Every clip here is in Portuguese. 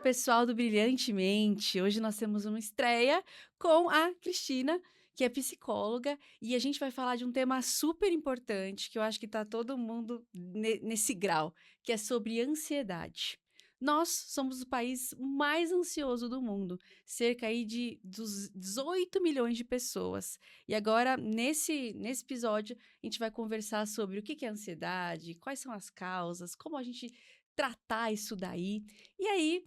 pessoal do Brilhantemente. Hoje nós temos uma estreia com a Cristina, que é psicóloga, e a gente vai falar de um tema super importante, que eu acho que está todo mundo nesse grau, que é sobre ansiedade. Nós somos o país mais ansioso do mundo, cerca aí dos 18 milhões de pessoas. E agora, nesse episódio, a gente vai conversar sobre o que é ansiedade, quais são as causas, como a gente tratar isso daí. E aí,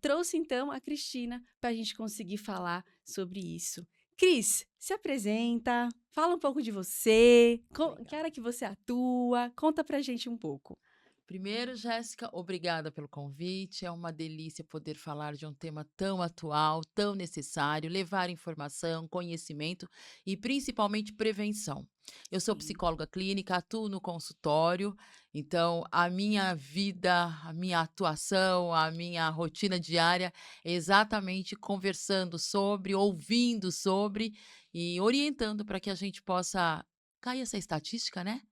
trouxe então a Cristina para a gente conseguir falar sobre isso. Cris, se apresenta, fala um pouco de você, que Legal. área que você atua, conta pra gente um pouco. Primeiro, Jéssica, obrigada pelo convite. É uma delícia poder falar de um tema tão atual, tão necessário, levar informação, conhecimento e principalmente prevenção. Eu sou Sim. psicóloga clínica, atuo no consultório, então a minha vida, a minha atuação, a minha rotina diária é exatamente conversando sobre, ouvindo sobre e orientando para que a gente possa cair essa estatística, né?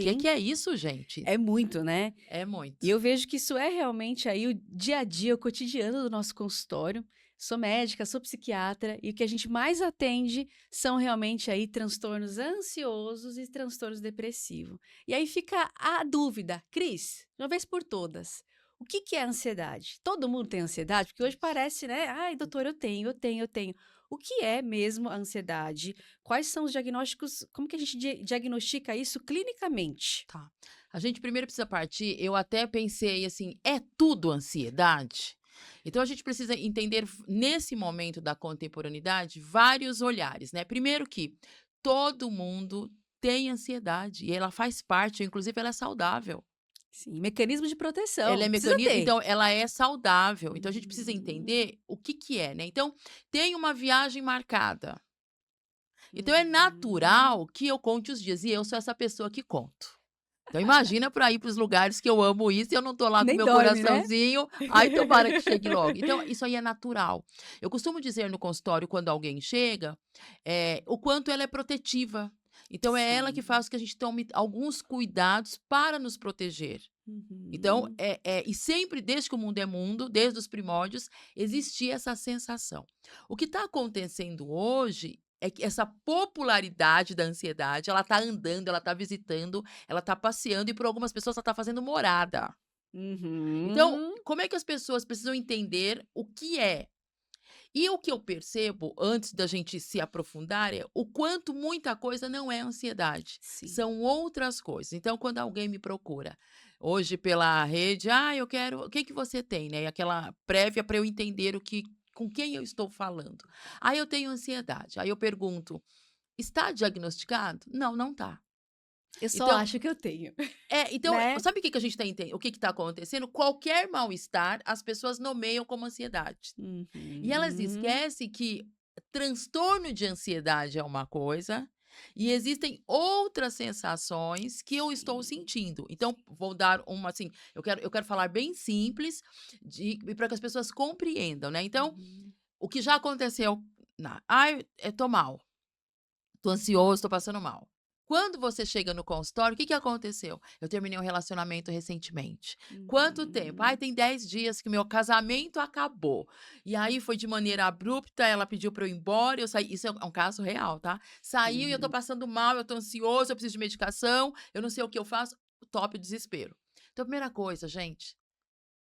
Que Sim, é isso, gente? é muito, né? É E muito. eu vejo que isso é realmente aí o dia a dia, o cotidiano do nosso consultório. Sou médica, sou psiquiatra e o que a gente mais atende são realmente aí transtornos ansiosos e transtornos depressivos. E aí fica a dúvida, Cris, de uma vez por todas, o que é ansiedade? Todo mundo tem ansiedade? Porque hoje parece, né? Ai, doutor, eu tenho. O que é mesmo a ansiedade? Quais são os diagnósticos? Como que a gente diagnostica isso clinicamente? Tá. A gente primeiro precisa partir, eu até pensei assim, é tudo ansiedade? Então a gente precisa entender nesse momento da contemporaneidade vários olhares, né? Primeiro que todo mundo tem ansiedade e ela faz parte, inclusive ela é saudável. Sim, mecanismo de Ela proteção, é precisa mecanismo, ter. então ela é saudável. Então a gente precisa Uhum, entender o que que é, né? Então tem uma viagem marcada. Então é uhum. natural que eu conte os dias e eu sou essa pessoa que conto. Então imagina para ir para os lugares que eu amo isso e eu não tô lá com Nem meu dorme, né? coraçãozinho, ai tomara que chegue logo. Então isso aí é natural. Eu costumo dizer no consultório quando alguém chega, o quanto ela é protetiva. Então é ela que Sim. faz com que a gente tome alguns cuidados para nos proteger. Então, Uhum. e sempre desde que o mundo é mundo, desde os primórdios, existia essa sensação. O que está acontecendo hoje é que essa popularidade da ansiedade, ela está andando, ela está visitando, ela está passeando e por algumas pessoas ela está fazendo morada. Então, Uhum. como é que as pessoas precisam entender o que é? E o que eu percebo, antes da gente se aprofundar, é o quanto muita coisa não é ansiedade, Sim. são outras coisas. Então, quando alguém me procura hoje pela rede, eu quero, o que que você tem, né? E aquela prévia para eu entender o que, com quem eu estou falando. Aí eu tenho ansiedade. Aí eu pergunto, está diagnosticado? Não, não está. Eu só Então, acho que eu tenho, então, né? sabe o que que a gente tem, o que está acontecendo? Qualquer mal-estar, as pessoas nomeiam como ansiedade. E elas Uhum. esquecem que transtorno de ansiedade é uma coisa e existem outras sensações que eu estou Sim. sentindo. Então, vou dar uma assim, eu quero falar bem simples para que as pessoas compreendam, né. Então, Uhum. o que já aconteceu "Ai, eu tô mal, tô ansioso, tô passando mal". Quando você chega no consultório, o que que aconteceu? Eu terminei um relacionamento recentemente. Quanto tempo? "Ai, Uhum. tem 10 dias que meu casamento acabou". E aí foi de maneira abrupta, ela pediu para eu ir embora, eu saí, isso é um caso real, tá. Saiu e eu tô Uhum. passando mal, eu tô ansioso, eu preciso de medicação, eu não sei o que eu faço, top desespero. Então, primeira coisa, gente,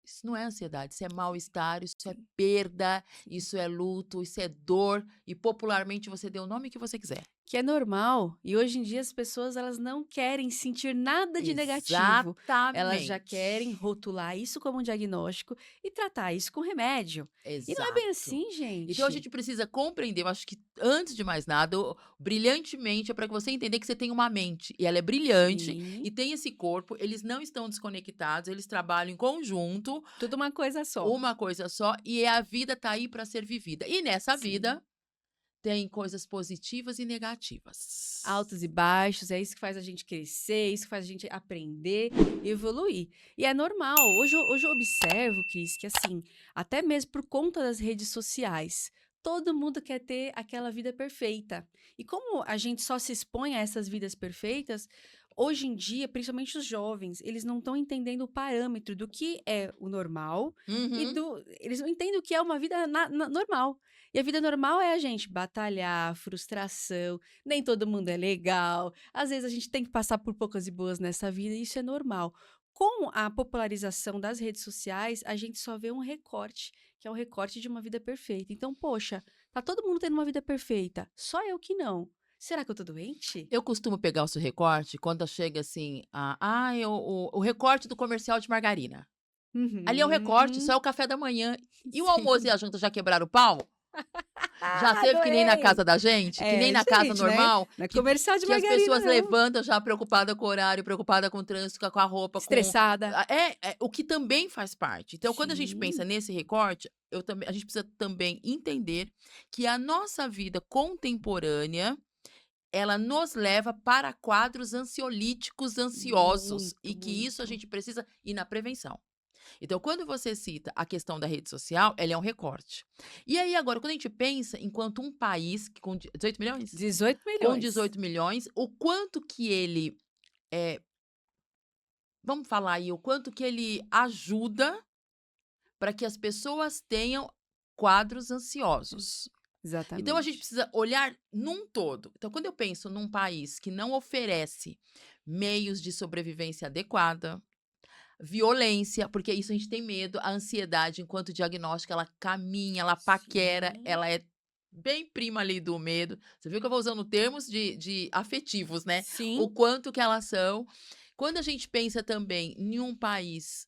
isso não é ansiedade, isso é mal-estar, isso é Sim, perda, sim. isso é luto, isso é dor e popularmente você dê o nome que você quiser. Que é normal. E hoje em dia as pessoas elas não querem sentir nada de negativo. Elas já querem Exatamente. rotular isso como um diagnóstico e tratar isso com remédio. E não é bem Exato. assim, Então a gente. gente precisa compreender, eu acho que antes de mais nada, brilhantemente é para que você entender que você tem uma mente, e ela é brilhante, Sim, e tem esse corpo, eles não estão desconectados, eles trabalham em conjunto, tudo uma coisa só. uma coisa só, e a vida tá aí para ser vivida. E nessa Sim. vida tem coisas positivas e negativas. Altos e baixos, é isso que faz a gente crescer, é isso que faz a gente aprender e evoluir. E é normal. Hoje eu observo, Cris, que assim, até mesmo por conta das redes sociais, todo mundo quer ter aquela vida perfeita. E como a gente só se expõe a essas vidas perfeitas, hoje em dia, principalmente os jovens, eles não estão entendendo o parâmetro do que é o normal e Uhum. eles não entendem o que é uma vida normal. E a vida normal é a gente batalhar, frustração, nem todo mundo é legal. Às vezes a gente tem que passar por poucas e boas nessa vida, e isso é normal. Com a popularização das redes sociais, a gente só vê um recorte, que é o recorte de uma vida perfeita. Então, poxa, tá todo mundo tendo uma vida perfeita, só eu que não. Será que eu tô doente? Eu costumo pegar o seu recorte quando chega assim, o recorte do comercial de margarina. Ali é o recorte, só Uhum. é o café da manhã. E o almoço e Sim. a janta já quebraram o pau? Já Ah, teve que nem na casa adorei! da gente? Que nem É na casa diferente, né? normal? Não é Que comercial de que as margarina, pessoas não. levantam já preocupada com o horário, preocupada com o trânsito, com a roupa, com Estressada. o que também faz parte. Então, quando a gente pensa Sim. nesse recorte, a gente precisa também entender que a nossa vida contemporânea, ela nos leva para quadros ansiolíticos ansiosos, Muito, e que isso a muito. gente precisa ir na prevenção. Então, quando você cita a questão da rede social, ela é um recorte. E aí, agora, quando a gente pensa enquanto um país que com 18 milhões? 18 Com milhões. 18 milhões, o quanto que ele, eh, vamos falar aí, o quanto que ele ajuda para que as pessoas tenham quadros ansiosos. Então, a gente Exatamente. precisa olhar num todo. Então, quando eu penso num país que não oferece meios de sobrevivência adequada, violência, porque isso a gente tem medo, a ansiedade enquanto diagnóstico, ela caminha, ela paquera, Sim. ela é bem prima ali do medo. Você viu que eu vou usando termos de afetivos, né, o Sim. quanto que elas são. Quando a gente pensa também em um país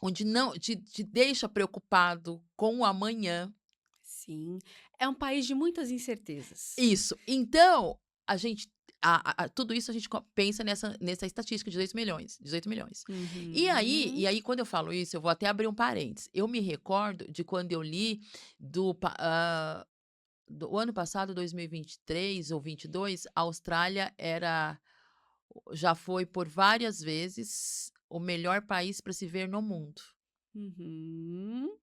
onde não te deixa preocupado com o amanhã. Sim. É um país de muitas incertezas. Isso. Então, a gente tudo isso a gente pensa nessa estatística de 2 milhões, 18 milhões. Uhum. E aí quando eu falo isso, eu vou até abrir um parênteses. Eu me recordo de quando eu li do ano passado, 2023 ou 22, a Austrália já foi por várias vezes o melhor país para se ver no mundo. Uhum.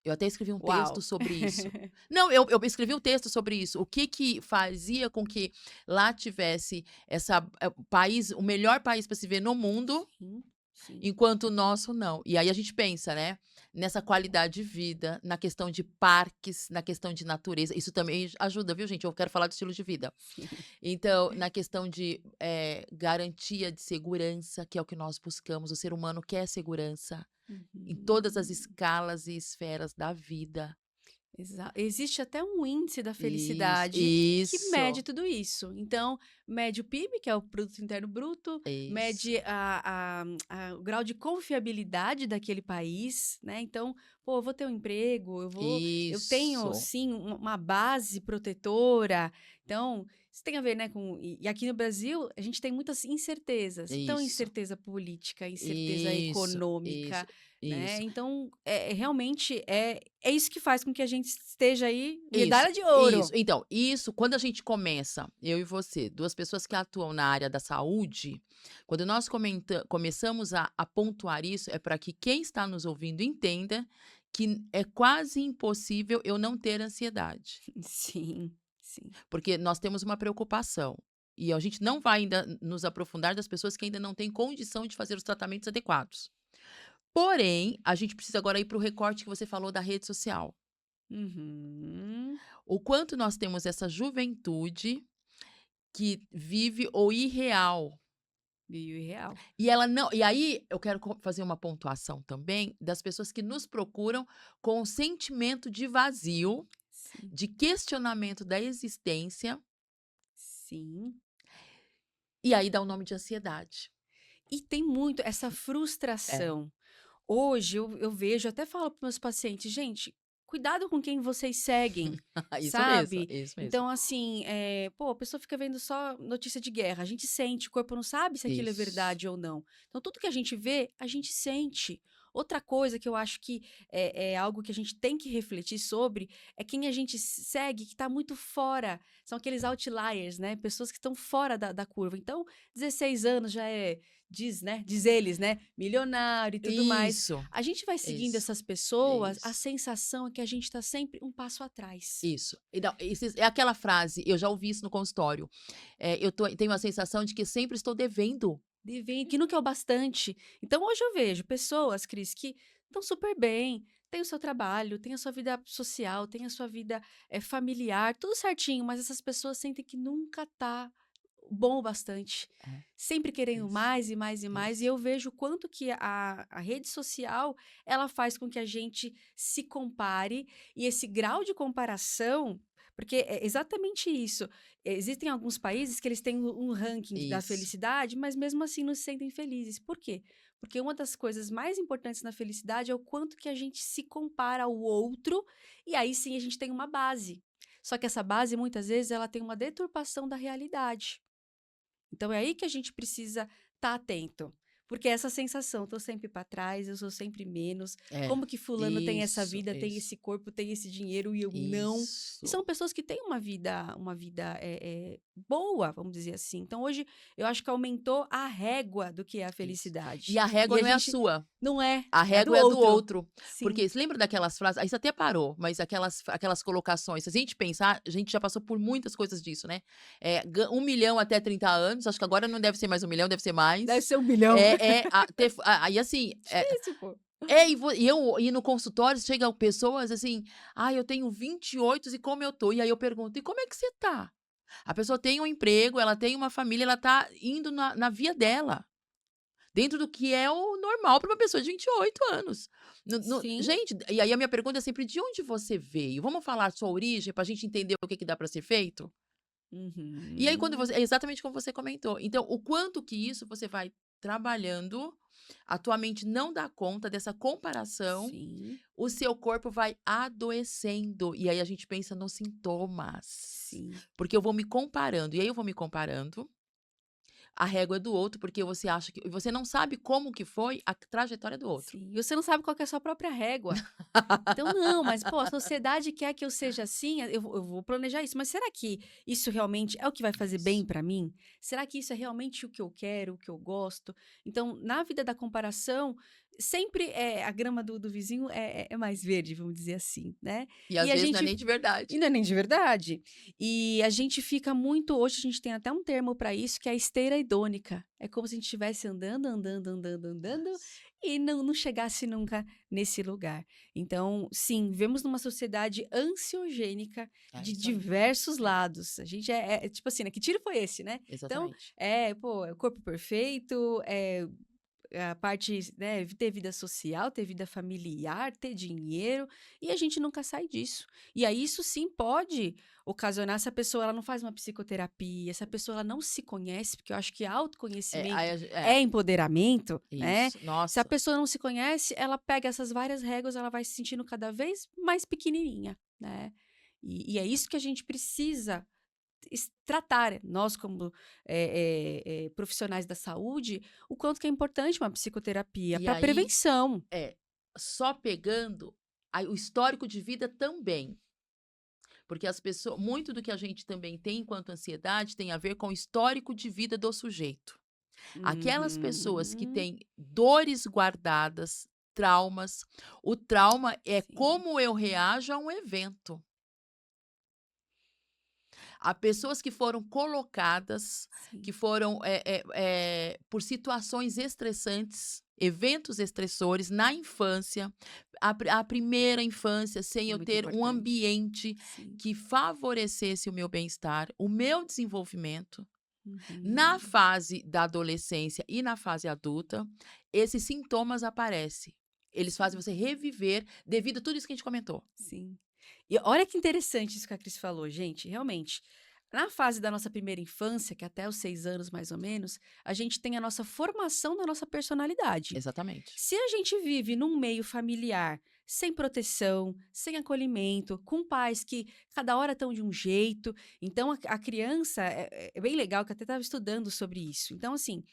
Eu até escrevi um texto Uau! sobre isso. Não, eu escrevi um texto sobre isso. O que que fazia com que lá tivesse o melhor país para se ver no mundo, Sim, sim. enquanto o nosso não. E aí a gente pensa, né, nessa qualidade de vida, na questão de parques, na questão de natureza. Isso também ajuda, viu, gente? Eu quero falar do estilo de vida. Sim. Então, na questão de garantia de segurança, que é o que nós buscamos. O ser humano quer segurança em todas as Uhum. escalas e esferas da vida. Existe até um índice da Isso, felicidade que mede isso, tudo isso. Então, mede o PIB, que é o Produto Interno Bruto, isso, mede o grau de confiabilidade daquele país, né? Então, pô, eu vou ter um emprego, eu tenho, isso, sim, uma base protetora. Então, isso tem a ver, né, e aqui no Brasil, a gente tem muitas incertezas. Então, isso, incerteza política, incerteza isso, isso, econômica, né? isso, Então, realmente é isso que faz com que a gente esteja aí, isso, medalha de isso. ouro. Então, isso, quando a gente começa, eu e você, 2 pessoas que atuam na área da saúde, quando nós começamos a pontuar isso, é para que quem está nos ouvindo entenda que é quase impossível eu não ter ansiedade. Sim, sim. Porque nós temos uma preocupação. E a gente não vai ainda nos aprofundar das pessoas que ainda não têm condição de fazer os tratamentos adequados. Porém, a gente precisa agora ir para o recorte que você falou da rede social. Uhum. O quanto nós temos essa juventude que vive o irreal. Meio irreal. E ela não. E aí eu quero fazer uma pontuação também das pessoas que nos procuram com um sentimento de vazio, Sim, de questionamento da existência, sim. e aí dá o nome de ansiedade. E tem muito essa É. frustração. Hoje eu vejo, até falo para meus pacientes, gente, cuidado com quem vocês seguem, Isso mesmo, sabe? isso mesmo. Então, assim, pô, a pessoa fica vendo só notícia de guerra, a gente sente, o corpo não sabe se aquilo é Isso. verdade ou não. Então, tudo que a gente vê, a gente sente. Outra coisa que eu acho que é algo que a gente tem que refletir sobre é quem a gente segue que está muito fora. São aqueles outliers, né? Pessoas que estão fora da curva. Então, 16 anos já diz eles, né? Milionário e tudo mais. Isso, A gente vai seguindo isso, essas pessoas, a isso. sensação é que a gente está sempre um passo atrás. Isso. E não, é aquela frase, eu já ouvi isso no consultório. Tenho a sensação de que sempre estou devendo. Devendo, que nunca é o bastante. Então, hoje eu vejo pessoas, Cris, que estão super bem, têm o seu trabalho, têm a sua vida social, têm a sua vida familiar, tudo certinho, mas essas pessoas sentem que nunca tá bom o bastante. É, Sempre querendo isso, mais e mais e mais. E isso. eu vejo o quanto que a rede social, ela faz com que a gente se compare. E esse grau de comparação, porque é exatamente isso. Existem alguns países que eles têm um ranking da Isso. felicidade, mas mesmo assim não se sentem felizes. Por quê? Porque uma das coisas mais importantes na felicidade é o quanto que a gente se compara ao outro, e aí sim a gente tem uma base. Só que essa base, muitas vezes, ela tem uma deturpação da realidade. Então é aí que a gente precisa estar atento. Porque essa sensação, tô sempre para trás, eu sou sempre menos. É. Como que fulano tem essa Isso, vida, tem isso, esse corpo, tem esse dinheiro e eu não? E isso. são pessoas que têm uma vida boa, vamos dizer assim. Então hoje eu acho que aumentou a régua do que é a Isso. E felicidade. a E régua a não é a gente sua. não é, A é do régua é do outro. outro. Sim. Porque você lembra daquelas frases, aí você até parou, mas aquelas colocações, se a gente pensar, a gente já passou por muitas coisas disso, né. 1 milhão até 30 anos, acho que agora não deve ser mais 1 milhão, deve ser Deve mais. ser 1 bilhão. Aí assim, Difícil, pô. e no consultório chegam pessoas assim: "Ah, eu tenho 28 e como eu tô?" E aí eu pergunto: "E como é que você tá?" A pessoa tem um emprego, ela tem uma família, ela tá indo na via dela. Dentro do que é o normal para uma pessoa de 28 anos. Sim. Gente, e aí a minha pergunta é sempre: de onde você veio? Vamos falar sua origem para a gente entender o que que dá para ser feito? E aí quando você Uhum. é exatamente como você comentou. Então, o quanto que isso você vai trabalhando, a tua mente não dá conta dessa comparação, Sim. o seu corpo vai adoecendo. E aí a gente pensa nos sintomas. Sim. Porque eu vou me comparando, e aí eu vou me comparando, a régua é do outro, porque você acha que você não sabe como que foi a trajetória do outro. Sim. E você não sabe qual que é a sua própria régua. Então, não, mas pô, a sociedade quer que eu seja assim, eu vou planejar isso, mas será que isso realmente é o que vai fazer bem Isso. para mim? Será que isso é realmente o que eu quero, o que eu gosto? Então, na vida da comparação, sempre a grama do vizinho é mais verde, vamos dizer assim, né? E E às a vezes não é gente nem de verdade. e não é nem de verdade. E a gente fica muito. Hoje a gente tem até um termo para isso, que é a esteira hedônica. É como se a gente estivesse andando, andando, andando, andando Isso. e não chegasse nunca nesse lugar. Então, sim, vivemos numa sociedade ansiogênica É de isso aí. diversos É, lados. A gente é tipo assim, né? Que tiro foi esse, né? Então, exatamente. pô, é o corpo perfeito, a parte, né, ter vida social, ter vida familiar, ter dinheiro, e a gente nunca sai disso. E aí isso sim pode ocasionar, se a pessoa ela não faz uma psicoterapia, se a pessoa ela não se conhece, porque eu acho que Aí autoconhecimento a gen é empoderamento, né? isso. Se a Nossa. pessoa não se conhece, ela pega essas várias réguas, ela vai se sentindo cada vez mais pequenininha, né? E é isso que a gente precisa tratar, nós como profissionais da saúde, o quanto que é importante uma psicoterapia E para aí, prevenção. é, só pegando, aí o histórico de vida também, porque as pessoas muito do que a gente também tem enquanto ansiedade tem a ver com o histórico de vida do sujeito. Aquelas pessoas que Uhum. têm dores guardadas, traumas, o trauma é Sim, como eu reajo a um evento. Há pessoas que foram colocadas, que sim. foram, por situações estressantes, eventos estressores na infância, a primeira infância sem É eu muito ter um importante. ambiente Sim. que favorecesse o meu bem-estar, o meu desenvolvimento. Na Uhum. fase da adolescência e na fase adulta, esses sintomas aparecem. Eles fazem Sim, você reviver devido a tudo isso que a gente comentou. sim. E olha que interessante isso que a Cris falou, gente, realmente. Na fase da nossa primeira infância, que é até os 6 anos mais ou menos, a gente tem a nossa formação da nossa personalidade. Exatamente. Se a gente vive num meio familiar sem proteção, sem acolhimento, com pais que cada hora estão de um jeito, então a criança é bem legal que eu até estava estudando sobre isso. Então, assim,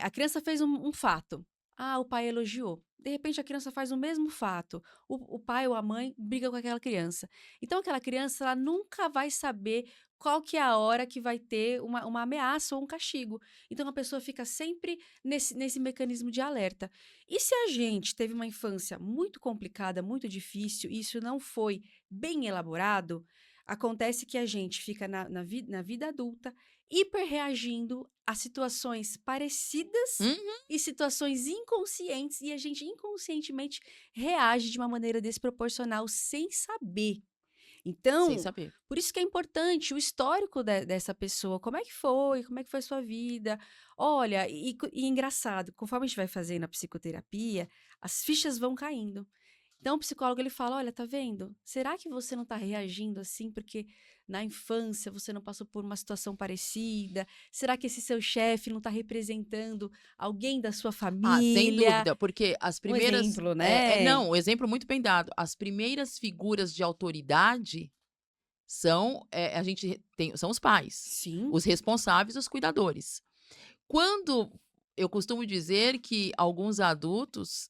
a criança fez um fato. Ah, o pai elogiou. De repente, a criança faz o mesmo fato. O pai ou a mãe briga com aquela criança. Então, aquela criança ela nunca vai saber qual que é a hora que vai ter uma ameaça ou um castigo. Então, a pessoa fica sempre nesse mecanismo de alerta. E se a gente teve uma infância muito complicada, muito difícil, e isso não foi bem elaborado, acontece que a gente fica na vida adulta hiperreagindo a situações parecidas Uhum. e situações inconscientes, e a gente inconscientemente reage de uma maneira desproporcional sem saber. Sem Então, saber. por isso que é importante o histórico dessa pessoa, como é que foi a sua vida. Olha, e engraçado, conforme a gente vai fazendo a psicoterapia, as fichas vão caindo. Então, o psicólogo ele fala: olha, tá vendo? Será que você não está reagindo assim porque na infância você não passou por uma situação parecida? Será que esse seu chefe não está representando alguém da sua Ah, sem família? dúvida, porque as Um primeiras exemplo, né? não, um exemplo muito bem dado. As primeiras figuras de autoridade são, a gente tem são os pais, Sim, os responsáveis, os cuidadores. Quando eu costumo dizer que alguns adultos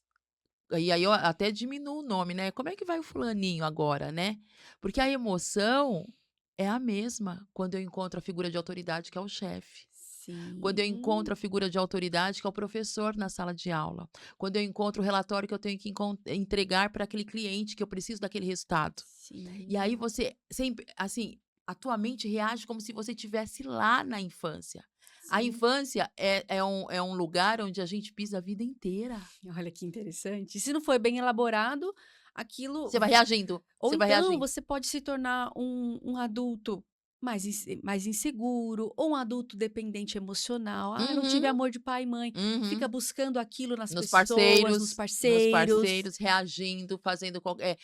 e aí eu até diminuo o nome, né, "Como é que vai o fulaninho agora?", né, porque a emoção é a mesma quando eu encontro a figura de autoridade que é o chefe. Quando eu sim, encontro a figura de autoridade, que é o professor na sala de aula. Quando eu encontro o relatório que eu tenho que entregar para aquele cliente que eu preciso daquele resultado. E aí sim, você sempre, assim, a tua mente reage como se você estivesse lá na infância. A sim. infância é um lugar onde a gente pisa a vida inteira. Olha que interessante. Se não foi bem elaborado, aquilo. Você vai reagindo, Ou você vai então reagindo. você pode se tornar um adulto mais inseguro, ou um adulto dependente emocional. Ah, eu não tive Uhum, amor de pai e mãe. Fica uhum. buscando aquilo nas Nos pessoas, nos parceiros, nos parceiros. parceiros, reagindo, fazendo qualquer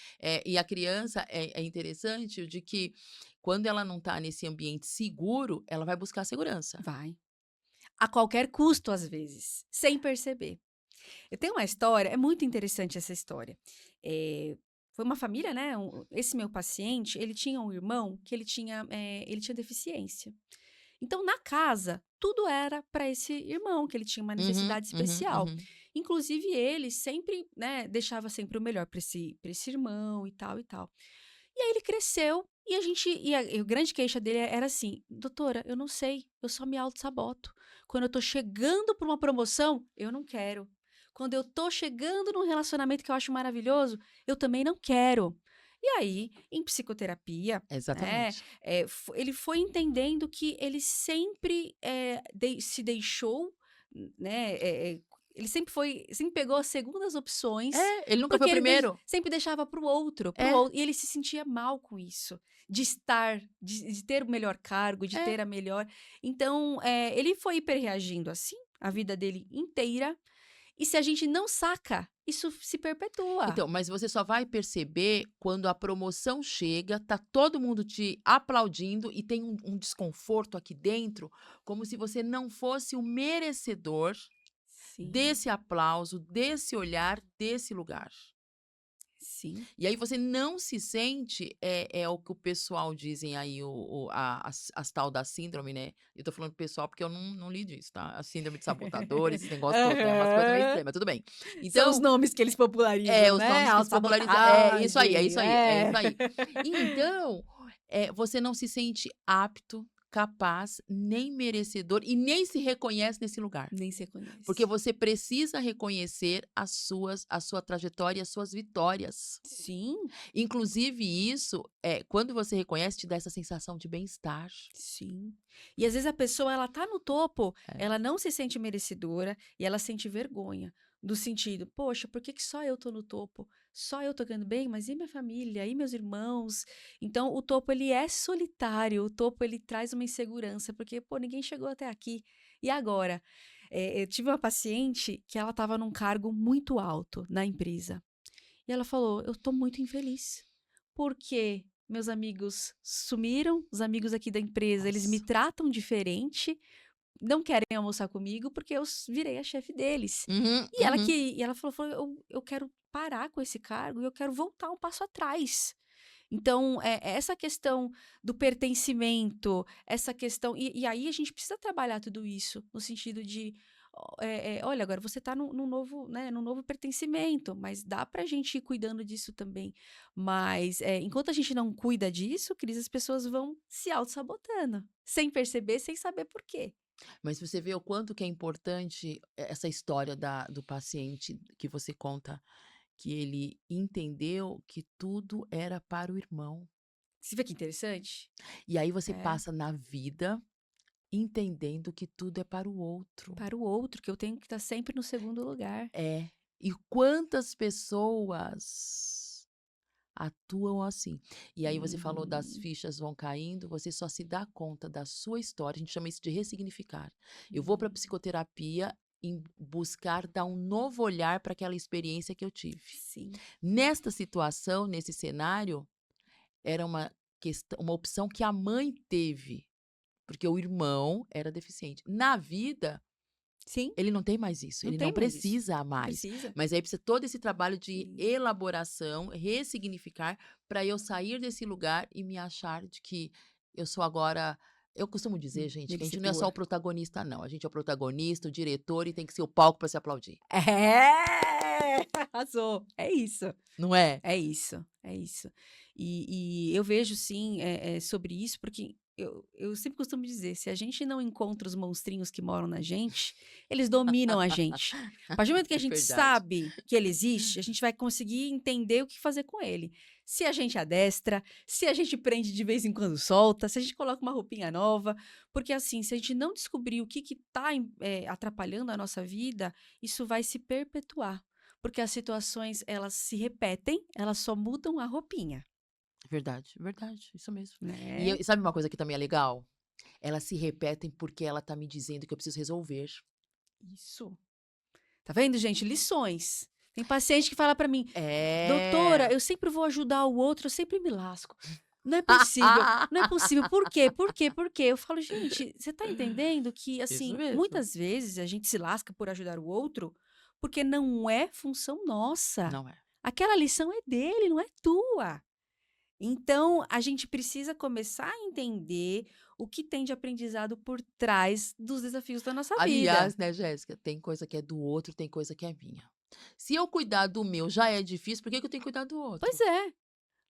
e a criança é interessante de que quando ela não está nesse ambiente seguro, ela vai buscar segurança. Vai. A qualquer custo, às vezes, sem perceber. Eu tenho uma história, é muito interessante essa história. Foi uma família, né? Esse meu paciente, ele tinha um irmão que ele tinha deficiência. Então, na casa, tudo era para esse irmão, que ele tinha uma Uhum, necessidade uhum, especial. uhum. Inclusive, ele sempre, né, deixava sempre o melhor para esse irmão e tal e tal. E aí ele cresceu e a grande queixa dele era assim: "Doutora, eu não sei, eu só me autossaboto. Quando eu tô chegando para uma promoção, eu não quero. Quando eu tô chegando num relacionamento que eu acho maravilhoso, eu também não quero". E aí, em psicoterapia, né, Exatamente. ele foi entendendo que ele sempre, se deixou, né, ele sempre pegou as segundas opções, É, ele nunca foi porque o ele primeiro. sempre deixava para o É, outro, e ele se sentia mal com isso, de ter o melhor cargo, de é. ter a melhor. Então, ele foi hiperreagindo assim, a vida dele inteira, e se a gente não saca, isso se perpetua. Então, mas você só vai perceber quando a promoção chega, tá todo mundo te aplaudindo e tem um desconforto aqui dentro, como se você não fosse o merecedor Sim, desse aplauso, desse olhar, desse lugar. sim. E aí você não se sente, é o que o pessoal dizem aí, as tal da síndrome, né? Eu tô falando pessoal porque eu não li disso, tá? A síndrome de sabotador, esse negócio todo, né? Umas coisas meio Aham. estranhas, mas tudo bem. São os Então, nomes que eles popularizam, os né, nomes que se popularizam. É isso aí, é autossabotagem, isso aí, é é. isso aí. Então, você não se sente apto, capaz, nem merecedor e nem se reconhece nesse lugar. Nem se Porque conhece. você precisa reconhecer a sua trajetória e as suas vitórias. Sim, Inclusive isso, quando você reconhece, te dá essa sensação de bem-estar. sim. E às vezes a pessoa ela tá no topo, É. ela não se sente merecedora e ela sente vergonha, do sentido: "Poxa, por que que só eu tô no topo? Só eu tô ganhando bem, mas e minha família? E meus irmãos?". Então o topo ele é solitário, o topo ele traz uma insegurança, porque: "Pô, ninguém chegou até aqui, e agora?". Eu tive uma paciente que ela estava num cargo muito alto na empresa. E ela falou: "Eu tô muito infeliz, porque meus amigos sumiram, os amigos aqui da empresa, eles me Nossa. tratam diferente, não querem almoçar comigo, porque virei a chefe deles". Uhum, E ela uhum. que e ela falou: "Eu quero parar com esse cargo e eu quero voltar um passo atrás". Então, essa questão do pertencimento, essa questão. E aí a gente precisa trabalhar tudo isso, no sentido de. Olha, agora você está num novo, né, num novo pertencimento, mas dá para a gente ir cuidando disso também. Mas enquanto a gente não cuida disso, Cris, as pessoas vão se auto-sabotando, sem perceber, sem saber por quê. Mas você vê o quanto que é importante essa história do paciente que você conta, que ele entendeu que tudo era para o irmão. Você vê que interessante? E aí você É. passa na vida entendendo que tudo é para o outro. Para o outro, que eu tenho que estar sempre no segundo lugar. É. E quantas pessoas atuam assim. E aí você falou das Uhum, fichas vão caindo, você só se dá conta da sua história, a gente chama isso de ressignificar. Eu vou para uhum. psicoterapia em buscar dar um novo olhar para aquela experiência que eu tive. Sim, Nesta situação, nesse cenário, era uma opção que a mãe teve, porque o irmão era deficiente. Na vida, sim, ele não tem mais isso, não ele tem não mais isso. precisa Não mais. precisa. Mas aí precisa todo esse trabalho de Sim. elaboração, ressignificar, para eu sair desse lugar e me achar de que eu sou agora. Eu costumo dizer, gente, que a gente não é só Merecedor. o protagonista, não. A gente é o protagonista, o diretor e tem que ser o palco para se aplaudir. É! Arrasou. É isso. Não é? É isso, é isso. E eu vejo sim, sobre isso, porque eu sempre costumo dizer, se a gente não encontra os monstrinhos que moram na gente, eles dominam a gente. A partir do momento que a É gente verdade. sabe que ele existe, a gente vai conseguir entender o que fazer com ele. Se a gente adestra, se a gente prende de vez em quando solta, se a gente coloca uma roupinha nova, porque assim, se a gente não descobrir o que está atrapalhando a nossa vida, isso vai se perpetuar. Porque as situações, elas se repetem, elas só mudam a roupinha, Verdade, verdade, isso mesmo. né. E sabe uma coisa que também é legal? Elas se repetem porque ela tá me dizendo que eu preciso resolver. Isso. Tá vendo, gente? Lições. Tem paciente que fala pra mim: É. "Doutora, eu sempre vou ajudar o outro, eu sempre me lasco. Não é possível, não é possível. Por quê? Por quê? Por quê?" Eu falo: "Gente, você tá entendendo que, Isso assim, mesmo. muitas vezes a gente se lasca por ajudar o outro, porque não é função nossa. Não é. Aquela lição é dele, não é tua." Então, a gente precisa começar a entender o que tem de aprendizado por trás dos desafios da nossa vida. Aliás, né, Jéssica, tem coisa que é do outro, tem coisa que é minha. Se eu cuidar do meu já é difícil, por que que eu tenho que cuidar do Pois outro? é.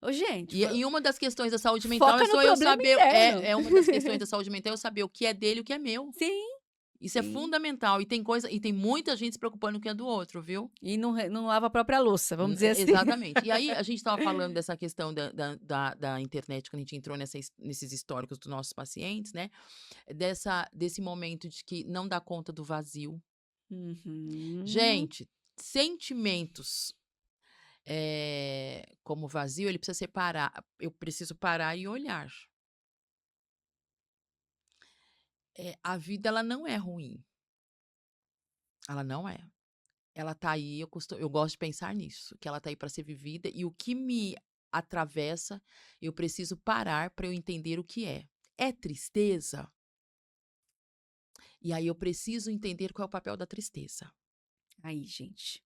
Ô, gente, E uma das questões da saúde mental é foca no só eu problema saber interno. é uma das questões da saúde mental é eu saber o que é dele e o que é meu. Sim, Isso é sim. fundamental e tem muita gente se preocupando com o que é do outro, viu? E não lava a própria louça, vamos dizer assim. Exatamente. E aí a gente estava falando dessa questão da internet, quando a gente entrou nesses históricos dos nossos pacientes, né? Desse momento de que não dá conta do vazio. Uhum. Gente, sentimentos como vazio, ele precisa separar. Eu preciso parar e olhar. A vida, ela não é ruim. Ela não é. Ela tá aí, eu gosto de pensar nisso, que ela tá aí para ser vivida e o que me atravessa, eu preciso parar para eu entender o que é. É tristeza? E aí eu preciso entender qual é o papel da tristeza. Aí, gente,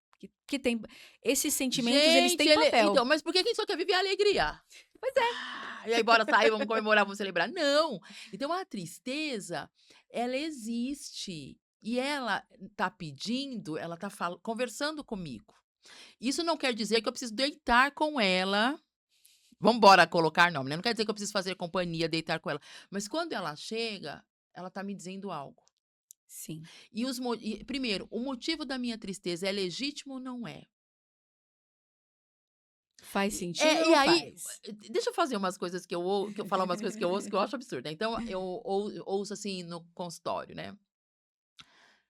que tem esses sentimentos, eles Gente, têm papel. então, mas por que que a gente só quer viver a alegria? Pois é. E aí bora sair, vamos comemorar, vamos celebrar. Não! Então a tristeza, ela existe. E ela tá pedindo, ela tá conversando comigo. Isso não quer dizer que eu preciso deitar com ela. Vamos embora colocar nome, né? Não quer dizer que eu preciso fazer companhia, deitar com ela. Mas quando ela chega, ela tá me dizendo algo. Sim. Primeiro, o motivo da minha tristeza é legítimo ou não é? Faz sentido ou E não aí, faz? deixa eu fazer umas coisas que eu falar umas coisas que eu ouço que eu acho absurdo, né. Então eu ouço, assim, no consultório, né.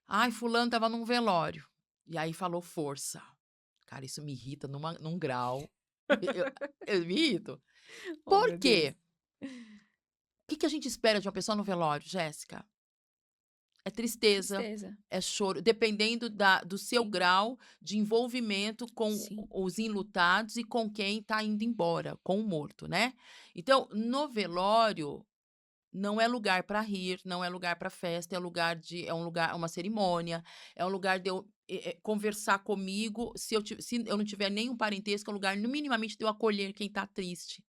"Ai, fulano estava num velório, e aí falou força". Cara, isso me irrita num grau. Eu eu me irrito. Oh, Por meu Deus. quê? O que que a gente espera de uma pessoa no velório, Jéssica? É tristeza, Tristeza. é choro, dependendo do seu Sim, grau de envolvimento com sim. os enlutados e com quem está indo embora, com o morto, né. Então, no velório, não é lugar para rir, não é lugar para festa, é um lugar, é uma cerimônia, é um lugar de eu, conversar comigo, se eu não tiver nenhum parentesco, é um lugar no minimamente de eu acolher quem está triste.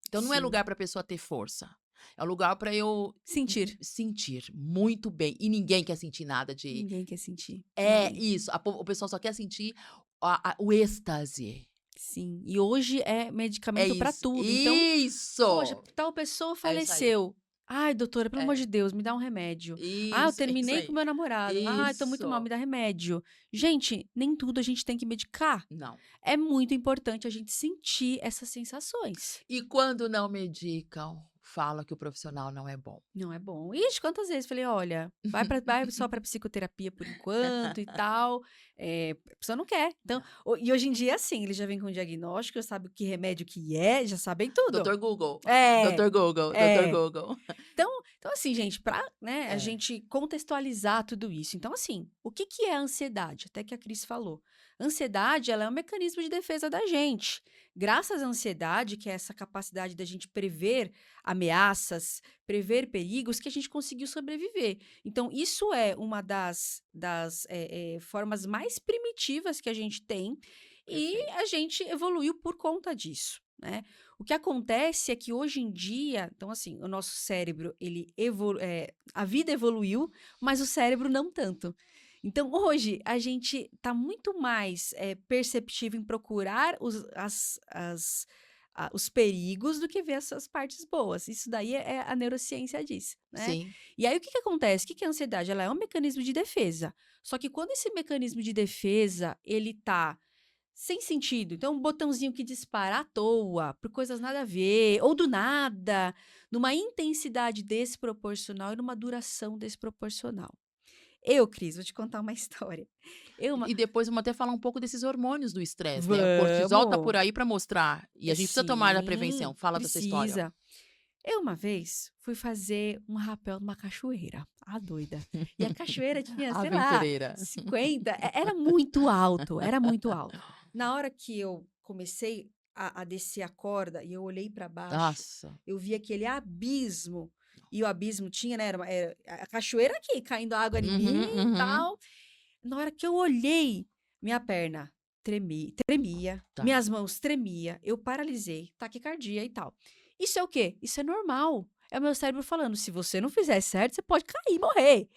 Então não é Sim. lugar para a pessoa ter força. É um lugar para eu Sentir. sentir muito bem. E ninguém quer sentir nada de. Ninguém quer sentir. É Ninguém. isso. O pessoal só quer sentir o êxtase. Sim. E hoje é É medicamento para isso. tudo. Então, poxa, Isso! tal pessoa É isso aí. faleceu. Ai, doutora, pelo amor É. de Deus, me dá um remédio. Ah, eu Isso, é isso terminei com aí. meu namorado. Ah, eu tô muito mal, Isso. me dá remédio. Gente, nem tudo a gente tem que medicar. Não. É muito importante a gente sentir essas sensações. E quando não medicam, fala que o profissional não é bom. Não é bom. Ixi, quantas vezes falei: "Olha, vai só para psicoterapia por enquanto e tal", a pessoa não quer. Então, Não. e hoje em dia é assim, eles já vêm com diagnóstico, já sabe que remédio que é, já sabem tudo. Doutor Google. É, Doutor Google. Doutor é. Google. Então assim, gente, pra, né, a É. gente contextualizar tudo isso. Então assim, o que que é a ansiedade? Até que a Cris falou. Ansiedade, ela é um mecanismo de defesa da gente. Graças à ansiedade, que é essa capacidade da gente prever ameaças, prever perigos, que a gente conseguiu sobreviver. Então, isso é uma das formas mais primitivas que a gente tem e Perfeito. a gente evoluiu por conta disso, né? O que acontece é que hoje em dia, então assim, o nosso cérebro, a vida evoluiu, mas o cérebro não tanto. Então, hoje, a gente está muito mais perceptivo em procurar os perigos do que ver essas partes boas. Isso daí a neurociência diz, né? Sim. E aí, o que que acontece? O que que é a ansiedade? Ela é um mecanismo de defesa. Só que quando esse mecanismo de defesa, ele tá sem sentido. Então, um botãozinho que dispara à toa, por coisas nada a ver, ou do nada, numa intensidade desproporcional e numa duração desproporcional. Cris, vou te contar uma história. Eu, uma... E depois vamos até falar um pouco desses hormônios do estresse, né? O cortisol tá por Vamos! aí para mostrar. E a gente precisa tomar a prevenção. Sim, Fala dessa história. precisa. Eu, uma vez, fui fazer um rapel numa cachoeira. A doida. E a cachoeira tinha, sei lá, Aventureira. 50. Era muito alto, era muito alto. Na hora que eu comecei a descer a corda e eu olhei para baixo, Nossa. eu vi aquele abismo. E o abismo tinha, né? Era a cachoeira aqui, caindo água em mim Uhum, e uhum. tal. Na hora que eu olhei, minha perna tremia, Tá. minhas mãos tremia, eu paralisei, taquicardia e tal. Isso é o quê? Isso é normal. É o meu cérebro falando: se você não fizer certo, você pode cair e morrer.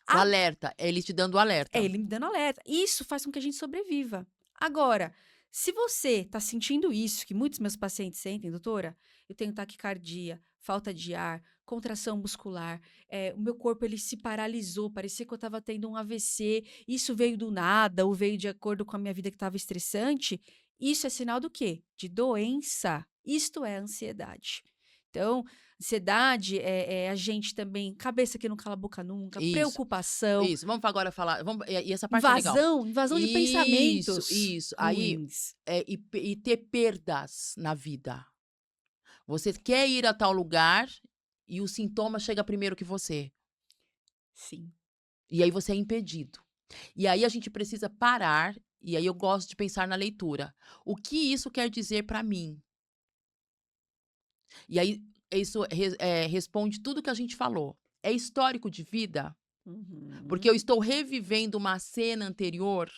O A- alerta. É ele te dando o É alerta. ele me dando alerta. Isso faz com que a gente sobreviva. Agora, se você está sentindo isso, que muitos meus pacientes sentem, doutora, eu tenho taquicardia, falta de ar, contração muscular, o meu corpo ele se paralisou, parecia que eu estava tendo um AVC, isso veio do nada ou veio de acordo com a minha vida que estava estressante, isso é sinal do quê? De doença. Isto é ansiedade. Então, ansiedade é a gente também, cabeça que não cala a boca nunca, Isso. preocupação, Isso. Vamos agora falar. E essa parte é legal. invasão de Isso, pensamentos isso. Aí, ruins. e ter perdas na vida. Você quer ir a tal lugar e o sintoma chega primeiro que você. Sim. E aí você é impedido. E aí a gente precisa parar, e aí eu gosto de pensar na leitura. O que isso quer dizer para mim? E aí isso responde tudo que a gente falou. É histórico de vida? Porque Uhum. eu estou revivendo uma cena anterior.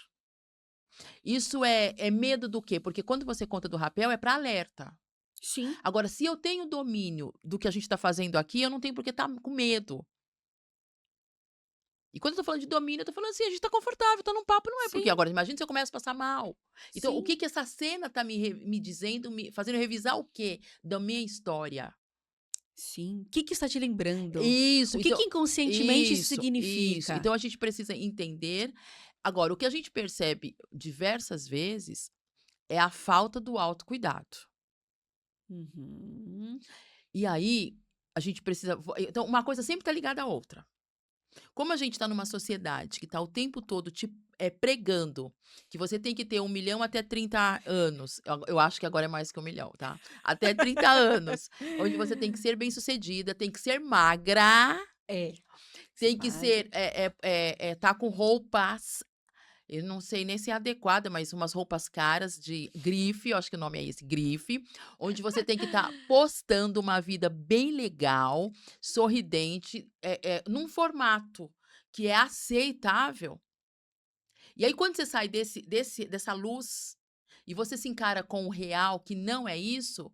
Isso é medo do quê? Porque quando você conta do rapel é para alerta. Sim, Agora, se eu tenho domínio do que a gente está fazendo aqui, eu não tenho por que estar com medo. E quando eu tô falando de domínio, eu tô falando assim, a gente tá confortável, tá num papo, não é porque sim, agora imagina se eu começo a passar mal. Então, o sim, que que essa cena tá me dizendo, fazendo revisar o quê? Da minha história. sim. O que que está te lembrando? Isso, O que então que inconscientemente isso isso. significa? Então a gente precisa entender. Agora, o que a gente percebe diversas vezes é a falta do autocuidado. Uhum. E aí, a gente precisa. Então, uma coisa sempre tá ligada à outra. Como a gente está numa sociedade que está o tempo todo te pregando que você tem que ter 1 milhão até 30 anos, eu acho que agora é mais que 1 milhão, tá? Até 30 anos, onde você tem que ser bem-sucedida, tem que ser magra, É, ser tem que magra. ser, tá com roupas, eu não sei nem se é adequada, mas umas roupas caras de grife, eu acho que o nome é esse, grife, onde você tem que estar postando uma vida bem legal, sorridente, num formato que é aceitável. E aí, quando você sai dessa luz e você se encara com o real, que não é isso,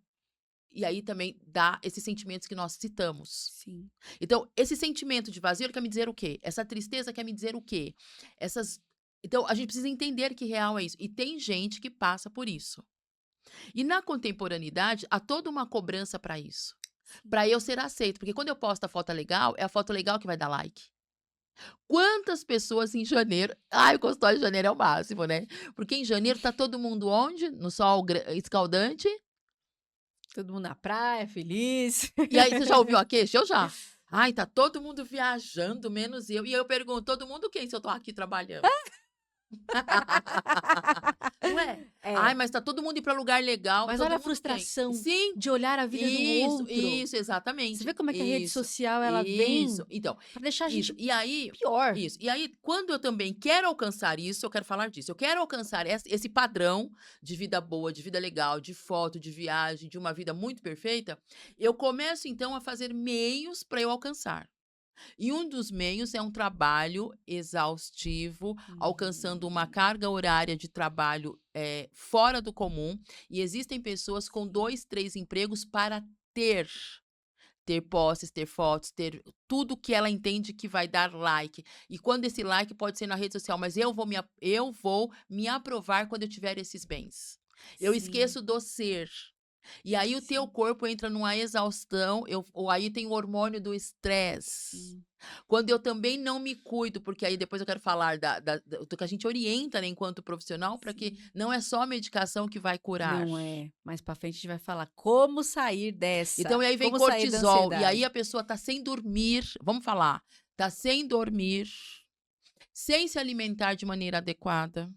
E aí também dá esses sentimentos que nós citamos. Sim. Então, esse sentimento de vazio, ele quer me dizer o quê? Essa tristeza quer me dizer o quê? Essas então, a gente precisa entender que real é isso. E tem gente que passa por isso. E na contemporaneidade, há toda uma cobrança para isso. Sim. Para eu ser aceito. Porque quando eu posto a foto legal, é a foto legal que vai dar like. Quantas pessoas em janeiro. Ai, o consultório de janeiro é o máximo, né? Porque em janeiro tá todo mundo onde? No sol escaldante. Todo mundo na praia, feliz. E aí, você já ouviu a queixa? Eu já. Ai, tá todo mundo viajando, menos eu. E eu pergunto, todo mundo quem se eu tô aqui trabalhando? Não é? Ai, É. mas tá todo mundo indo pra lugar legal, Mas todo olha a mundo quem? frustração Sim, de olhar a vida do outro. isso, Você exatamente. vê como é que a rede Isso, social ela isso. vem Então, para deixar a isso. gente E aí, pior. isso. E aí, quando eu também quero alcançar isso, eu quero falar disso. Eu quero alcançar esse padrão de vida boa, de vida legal, de foto, de viagem, de uma vida muito perfeita. Eu começo então a fazer meios para eu alcançar. E um dos meios é um trabalho exaustivo, alcançando uma Uhum. carga horária de trabalho fora do comum. E existem pessoas com 2, 3 empregos para ter. Ter posses, ter fotos, ter tudo que ela entende que vai dar like. E quando esse like pode ser na rede social, mas eu vou me aprovar quando eu tiver esses bens. Eu Sim, esqueço do ser. E aí o teu sim, corpo entra numa exaustão, ou aí tem o hormônio do estresse. sim. Quando eu também não me cuido, porque aí depois eu quero falar do que a gente orienta, né, enquanto profissional, para que Sim. não é só a medicação que vai curar. Não é. Mais pra frente a gente vai falar como sair Então, dessa, e aí vem como sair da cortisol, e aí ansiedade. a pessoa tá sem dormir, vamos falar, tá sem dormir, sem se alimentar de maneira adequada,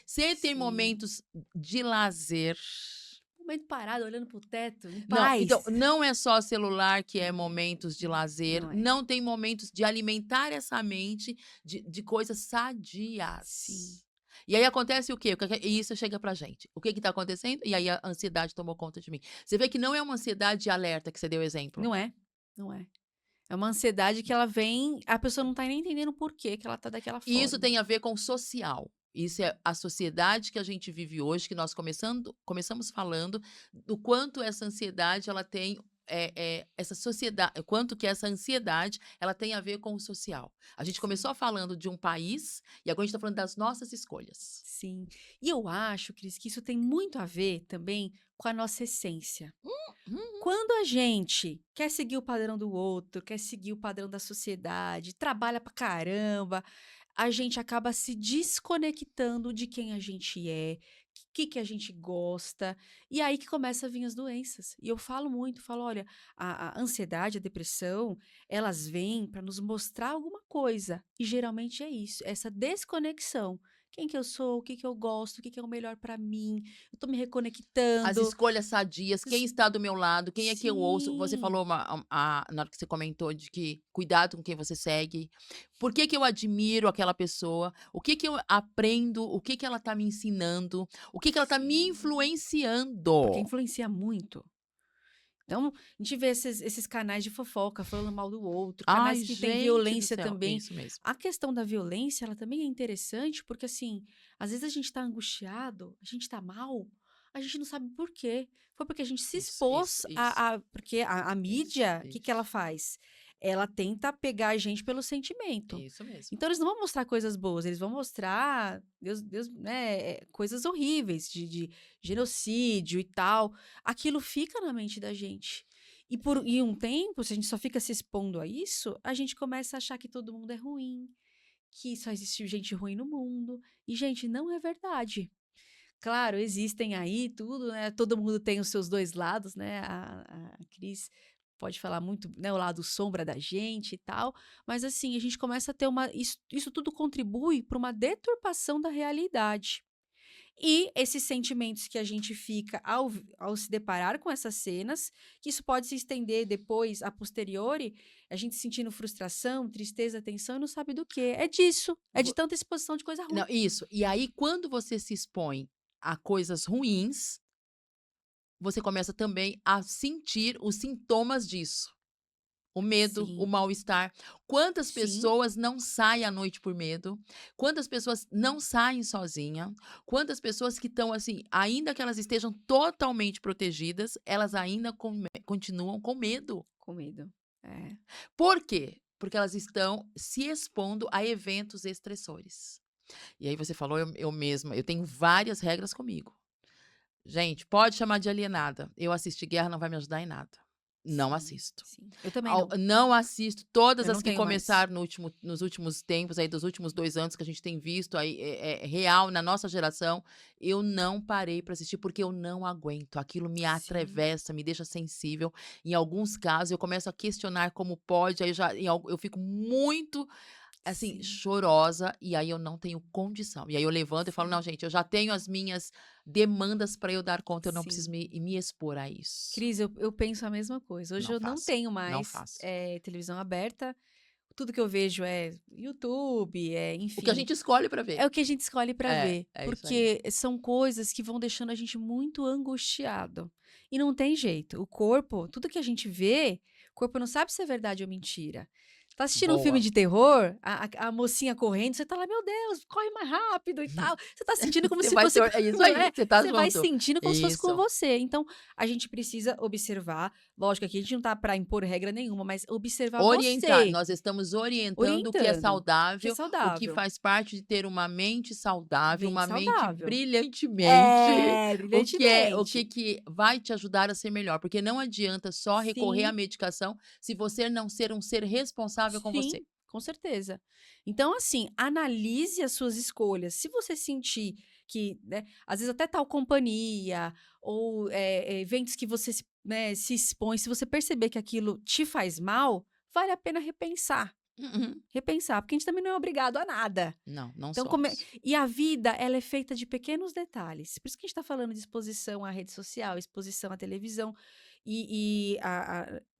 sem ter Sim. momentos de lazer. Momento parado, olhando pro teto, em Não, então, paz. não é só celular que é Não, momentos de lazer, não é. não tem momentos de alimentar essa mente de coisas Sim. sadias. E aí acontece o quê? E isso chega pra gente. O que que tá acontecendo? E aí a ansiedade tomou conta de mim. Você vê que não é uma ansiedade de alerta que você deu exemplo. Não é, não é. É uma ansiedade que ela vem, a pessoa não tá nem entendendo por que que ela tá daquela E isso forma. tem a ver com o social. Isso é a sociedade que a gente vive hoje, que nós começamos falando do quanto essa ansiedade ela tem essa sociedade, quanto que essa ansiedade ela tem a ver com o social. A gente Sim, começou falando de um país e agora a gente está falando das nossas escolhas. sim. E eu acho, Cris, que isso tem muito a ver também com a nossa essência. Uhum. Quando a gente quer seguir o padrão do outro, quer seguir o padrão da sociedade, trabalha pra caramba, a gente acaba se desconectando de quem a gente é, que a gente gosta, e aí que começa a vir as doenças. E eu falo muito, falo, olha, a ansiedade, a depressão, elas vêm para nos mostrar alguma coisa, e geralmente é isso, essa desconexão. Quem que eu sou, o que que eu gosto, o que que é o melhor para mim, eu tô me As reconectando. escolhas sadias, quem está do meu lado, quem é que eu ouço. Você falou Sim, na hora que você comentou de que cuidado com quem você segue. Por que que eu admiro aquela pessoa? O que que eu aprendo? O que que ela está me ensinando? O que que ela está me sim. Porque influenciando? influencia muito. Então, a gente vê esses canais de fofoca falando mal do outro, canais Ai, que têm gente do violência céu. também. Isso mesmo. A questão da violência, ela também é interessante, porque assim, às vezes a gente tá angustiado, a gente tá mal, a gente não sabe por quê. Foi porque a gente se Isso, isso, expôs isso, porque a isso, mídia, o que que ela isso. faz? Ela tenta pegar a gente pelo sentimento. Isso mesmo. Então eles não vão mostrar coisas boas, eles vão mostrar, Deus, né, coisas horríveis de genocídio e tal. Aquilo fica na mente da gente. E um tempo, se a gente só fica se expondo a isso, a gente começa a achar que todo mundo é ruim, que só existe gente ruim no mundo. E, gente, não é verdade. Claro, existem aí tudo, né? Todo mundo tem os seus dois lados, né? A Cris pode falar muito, né? O lado sombra da gente e tal. Mas, assim, a gente começa a ter uma. Isso tudo contribui para uma deturpação da realidade. E esses sentimentos que a gente fica ao se deparar com essas cenas, que isso pode se estender depois, a posteriori, a gente sentindo frustração, tristeza, tensão e não sabe do que. É disso, é de Vo- tanta exposição de coisa Não, ruim. isso. E aí, quando você se expõe a coisas ruins, você começa também a sentir os sintomas disso. O medo, o Sim, mal-estar. Quantas sim, pessoas não saem à noite por medo? Quantas pessoas não saem sozinha? Quantas pessoas que estão assim, ainda que elas estejam totalmente protegidas, elas ainda continuam com medo. com medo. É, Por quê? Porque elas estão se expondo a eventos estressores. E aí você falou, eu mesma, eu tenho várias regras comigo. Gente, pode chamar de alienada. Eu assistir guerra não vai me ajudar em nada. Não sim, assisto. sim. Eu também não. Não assisto todas Eu as não que tenho mais. começaram nos últimos tempos, aí dos últimos 2 anos que a gente tem visto aí, real na nossa geração, eu não parei para assistir, porque eu não aguento. Aquilo me Sim, atravessa, me deixa sensível. Em alguns casos, eu começo a questionar como pode, aí já eu fico muito, assim, sim, chorosa, e aí eu não tenho condição. E aí eu levanto e falo: "Não, sim, gente, eu já tenho as minhas demandas para eu dar conta, eu não preciso sim. me expor a isso". Cris, eu penso a mesma coisa. Hoje Não eu não faço, tenho não mais faço. televisão aberta. Tudo que eu vejo é YouTube, O que a enfim, gente escolhe para ver. é o que a gente escolhe para ver, É isso aí. porque são coisas que vão deixando a gente muito angustiado. E não tem jeito. O corpo, tudo que a gente vê, o corpo não sabe se é verdade ou mentira. Tá assistindo um filme Boa. de terror, a mocinha correndo, você tá lá, meu Deus, corre mais rápido e tal. Você tá sentindo como Você se vai fosse, é isso não aí, é? você tá Você vai junto. sentindo como se fosse com Isso. você. Então, a gente precisa observar. Lógico, aqui a gente não tá para impor regra nenhuma, mas observar Orientar, você, nós estamos orientando o que é orientando. Que é saudável, o que saudável. faz parte de ter uma mente saudável, Bem uma mente saudável. brilhantemente, É, o que brilhantemente. que vai te ajudar a ser melhor, porque não adianta só recorrer à Sim, medicação se você não ser um ser responsável com você. sim, com certeza. Então, assim, analise as suas escolhas. Se você sentir que, né, às vezes até tal companhia ou eventos que você se expõe, se você perceber que aquilo te faz mal, vale a pena repensar. Uhum. Repensar, porque a gente também não é obrigado a nada. Não, não Então, somos. e a vida, ela é feita de pequenos detalhes. Por isso que a gente está falando de exposição à rede social, exposição à televisão.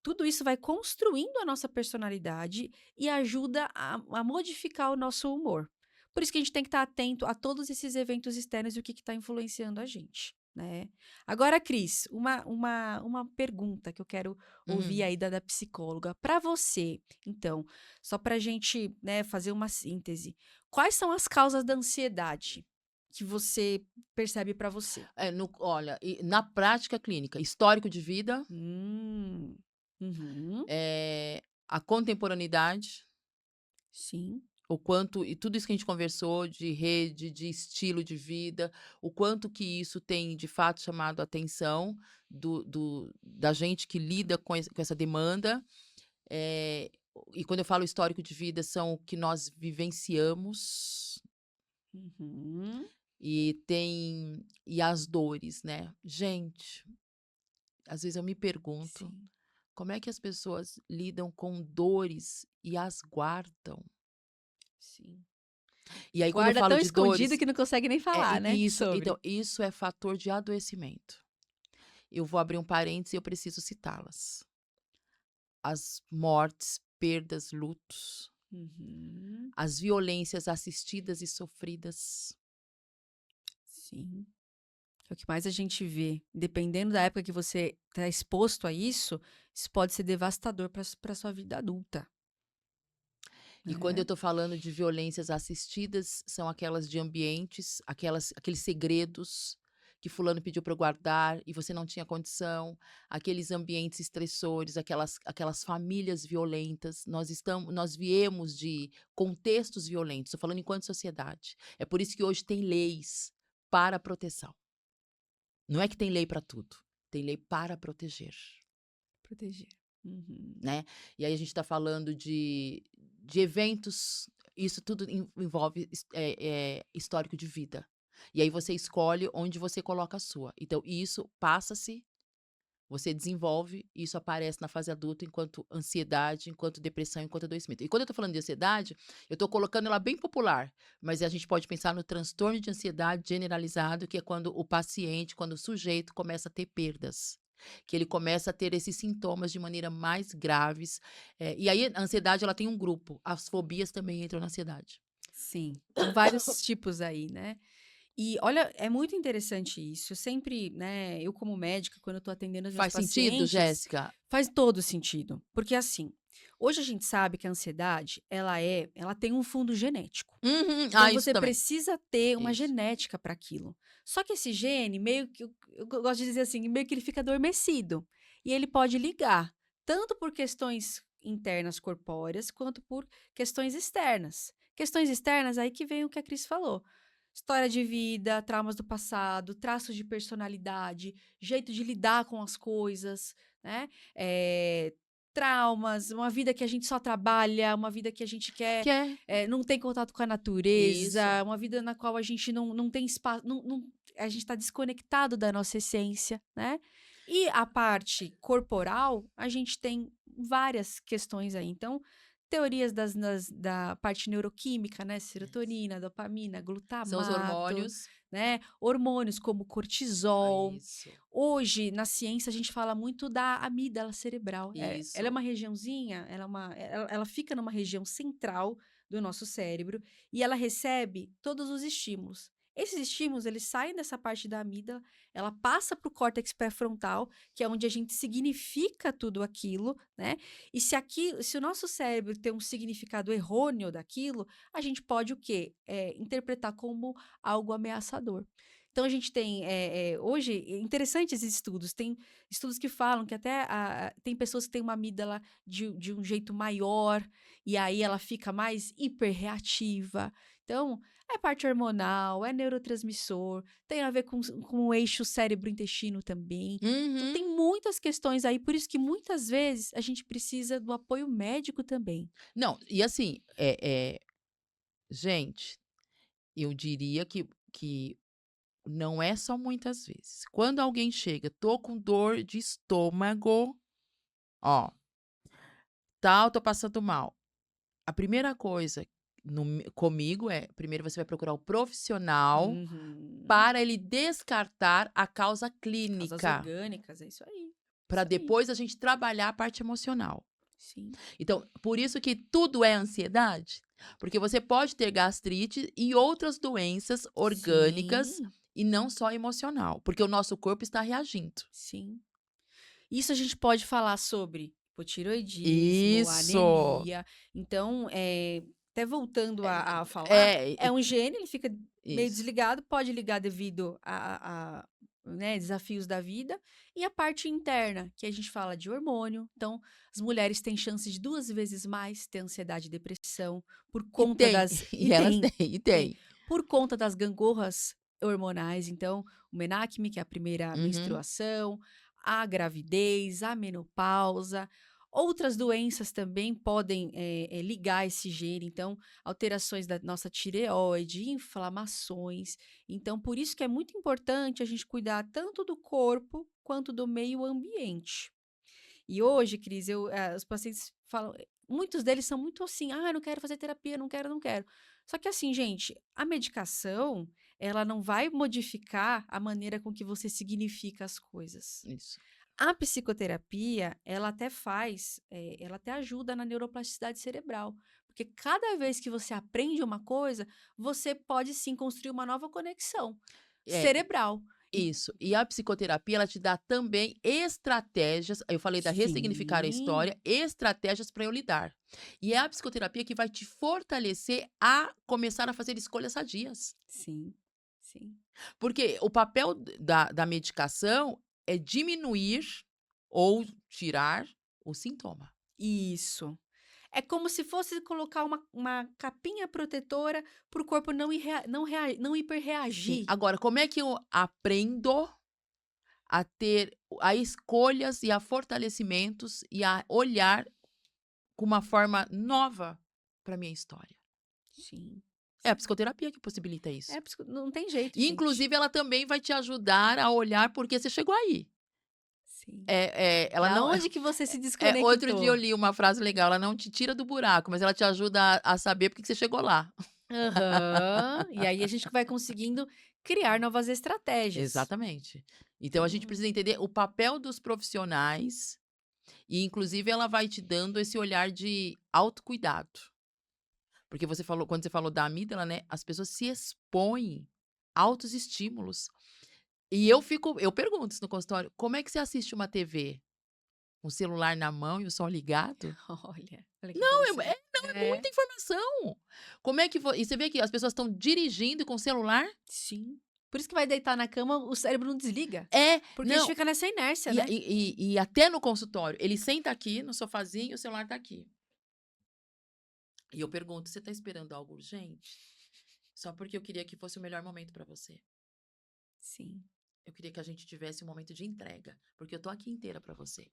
Tudo isso vai construindo a nossa personalidade e ajuda a modificar o nosso humor. Por isso que a gente tem que estar atento a todos esses eventos externos e o que está influenciando a gente. Né? Agora, Cris, uma pergunta que eu quero ouvir Hum. aí da psicóloga. Para você, então, só para a gente, né, fazer uma síntese. Quais são as causas da ansiedade que você percebe para você? Olha, na prática clínica, histórico de vida, Hum. Uhum. a contemporaneidade, Sim. o quanto e tudo isso que a gente conversou de rede, de estilo de vida, o quanto que isso tem de fato chamado a atenção da gente que lida com essa demanda. Eh, e quando eu falo histórico de vida, são o que nós vivenciamos Uhum. e as dores, né. Gente, às vezes eu me pergunto, Sim. como é que as pessoas lidam com dores e as guardam? Sim. E aí quando eu Guarda falo tão de escondido dores, que não consegue nem falar, né, isso, então, sobre. isso é fator de adoecimento. Eu vou abrir um parênteses e eu preciso citá-las. As mortes, perdas, lutos, Uhum. as violências assistidas e sofridas. Sim. É o que mais a gente vê. Dependendo da época que você está exposto a isso pode ser devastador para sua vida adulta, E quando eu né. estou falando de violências assistidas, são aquelas de ambientes, aqueles segredos que fulano pediu para eu guardar e você não tinha condição, aqueles ambientes estressores, aquelas famílias violentas. Nós viemos de contextos violentos, estou falando enquanto sociedade. É por isso que hoje tem leis para proteção. Não é que tem lei para tudo, tem lei para proteger. Proteger. Uhum. Né. E aí a gente está falando de eventos, isso tudo envolve histórico de vida. E aí você escolhe onde você coloca a sua. Então isso passa-se, você desenvolve, isso aparece na fase adulta enquanto ansiedade, enquanto depressão, enquanto adoecimento. E quando eu estou falando de ansiedade, eu estou colocando ela bem popular, mas a gente pode pensar no transtorno de ansiedade generalizado, que é quando o paciente, quando o sujeito começa a ter perdas, que ele começa a ter esses sintomas de maneira mais graves. E aí a ansiedade ela tem um grupo, as fobias também entram na ansiedade. Sim, são vários tipos aí, né. E olha, é muito interessante isso. Eu sempre, né, eu como médica, quando eu tô atendendo os meus Faz sentido, pacientes, Jéssica? faz todo sentido. Porque assim, hoje a gente sabe que a ansiedade, ela tem um fundo genético. Uhum. Então Isso você também. precisa ter uma Isso. genética para aquilo. Só que esse gene, meio que, eu gosto de dizer assim, meio que ele fica adormecido. E ele pode ligar, tanto por questões internas corpóreas, quanto por questões externas. Questões externas, aí que vem o que a Cris falou. História de vida, traumas do passado, traços de personalidade, jeito de lidar com as coisas, né? Traumas, uma vida que a gente só trabalha, uma vida que a gente quer, Que é não tem contato com a isso. natureza, uma vida na qual a gente não tem espaço, a gente está desconectado da nossa essência, né? E a parte corporal, a gente tem várias questões aí. Então, teorias da parte neuroquímica, né? Serotonina, dopamina, São os glutamato, hormônios. né? Hormônios como cortisol. Isso. Hoje, na ciência, a gente fala muito da amígdala cerebral. Ela é Isso. uma regiãozinha, ela fica numa região central do nosso cérebro e ela recebe todos os estímulos. Esses estímulos, eles saem dessa parte da amígdala, ela passa para o córtex pré-frontal, que é onde a gente significa tudo aquilo, né? E se o nosso cérebro tem um significado errôneo daquilo, a gente pode o quê? Interpretar como algo ameaçador. Então a gente tem hoje interessante esses estudos. Tem estudos que falam que até tem pessoas que têm uma amígdala de um jeito maior e aí ela fica mais hiperreativa. Então é parte hormonal, é neurotransmissor, tem a ver com o eixo cérebro-intestino também. Então Uhum. tem muitas questões aí, por isso que muitas vezes a gente precisa do apoio médico também. Não, e assim, gente, eu diria que não é só muitas vezes. Quando alguém chega: "Tô com dor de estômago, ó, tal, tô passando mal". A primeira coisa comigo é, primeiro você vai procurar o profissional Uhum. para ele descartar a causa Causas clínica, orgânicas, é isso aí. para Isso aí. depois a gente trabalhar a parte emocional. Sim. Então, por isso que tudo é ansiedade, porque você pode ter gastrite e outras doenças orgânicas Sim, e não só emocional, porque o nosso corpo está reagindo. sim. Isso a gente pode falar sobre hipotireoidismo, Isso. anemia. Então, até voltando a falar, É, é um gene, ele fica meio isso. desligado, pode ligar devido né, desafios da vida. E a parte interna, que a gente fala de hormônio. Então, as mulheres têm chance de 2 vezes mais ter ansiedade e depressão por E conta tem, das e e elas têm, tem, e tem. tem. Por conta das gangorras hormonais. Então, o menarqueme, que é a primeira Uhum. menstruação, a gravidez, a menopausa. Outras doenças também podem ligar esse gene, então, alterações da nossa tireoide, inflamações. Então, por isso que é muito importante a gente cuidar tanto do corpo quanto do meio ambiente. E hoje, Cris, os pacientes falam, muitos deles são muito assim, não quero fazer terapia, não quero, não quero. Só que assim, gente, a medicação, ela não vai modificar a maneira com que você significa as coisas. Isso. A psicoterapia, ela até ajuda na neuroplasticidade cerebral. Porque cada vez que você aprende uma coisa, você pode sim construir uma nova conexão É, cerebral. E- isso. E a psicoterapia, ela te dá também estratégias, eu falei da ressignificar a sim, história, estratégias para eu lidar. E é a psicoterapia que vai te fortalecer a começar a fazer escolhas sadias. sim, sim. Porque o papel da medicação é diminuir ou tirar o sintoma. Isso. É como se fosse colocar uma capinha protetora para o corpo não Sim. hiperreagir. Agora, como é que eu aprendo a ter a escolhas e a fortalecimentos e a olhar com uma forma nova para minha história? Sim, É a sim. psicoterapia que possibilita isso. Não tem jeito, E, gente. inclusive, ela também vai te ajudar a olhar porque você chegou aí. Sim. Ela Da não onde que você se outro dia eu desconectou? li uma frase legal, ela não te tira do buraco, mas ela te ajuda a saber porque que você chegou lá. Aham. E aí a gente vai conseguindo criar novas estratégias. Exatamente. Então a gente Então, precisa entender o papel dos profissionais e, inclusive, ela vai te dando esse olhar de autocuidado. Porque você falou, quando você falou da amígdala, né, as pessoas se expõem altos estímulos. E eu pergunto isso no consultório: "Como é que você assiste uma TV? Com o celular na mão e o som ligado?" Olha que Não, interessante. não, é É, muita informação. Como é que e você vê que as pessoas estão dirigindo com o celular? sim. Por isso que vai deitar na cama, o cérebro não desliga, É, porque a gente não, fica nessa inércia, e né. e até no consultório, ele senta aqui no sofazinho e o celular tá aqui. E eu pergunto: "Você tá esperando algo urgente? Só porque eu queria que fosse o melhor momento pra você. Sim. Eu queria que a gente tivesse um momento de entrega, porque eu tô aqui inteira pra você."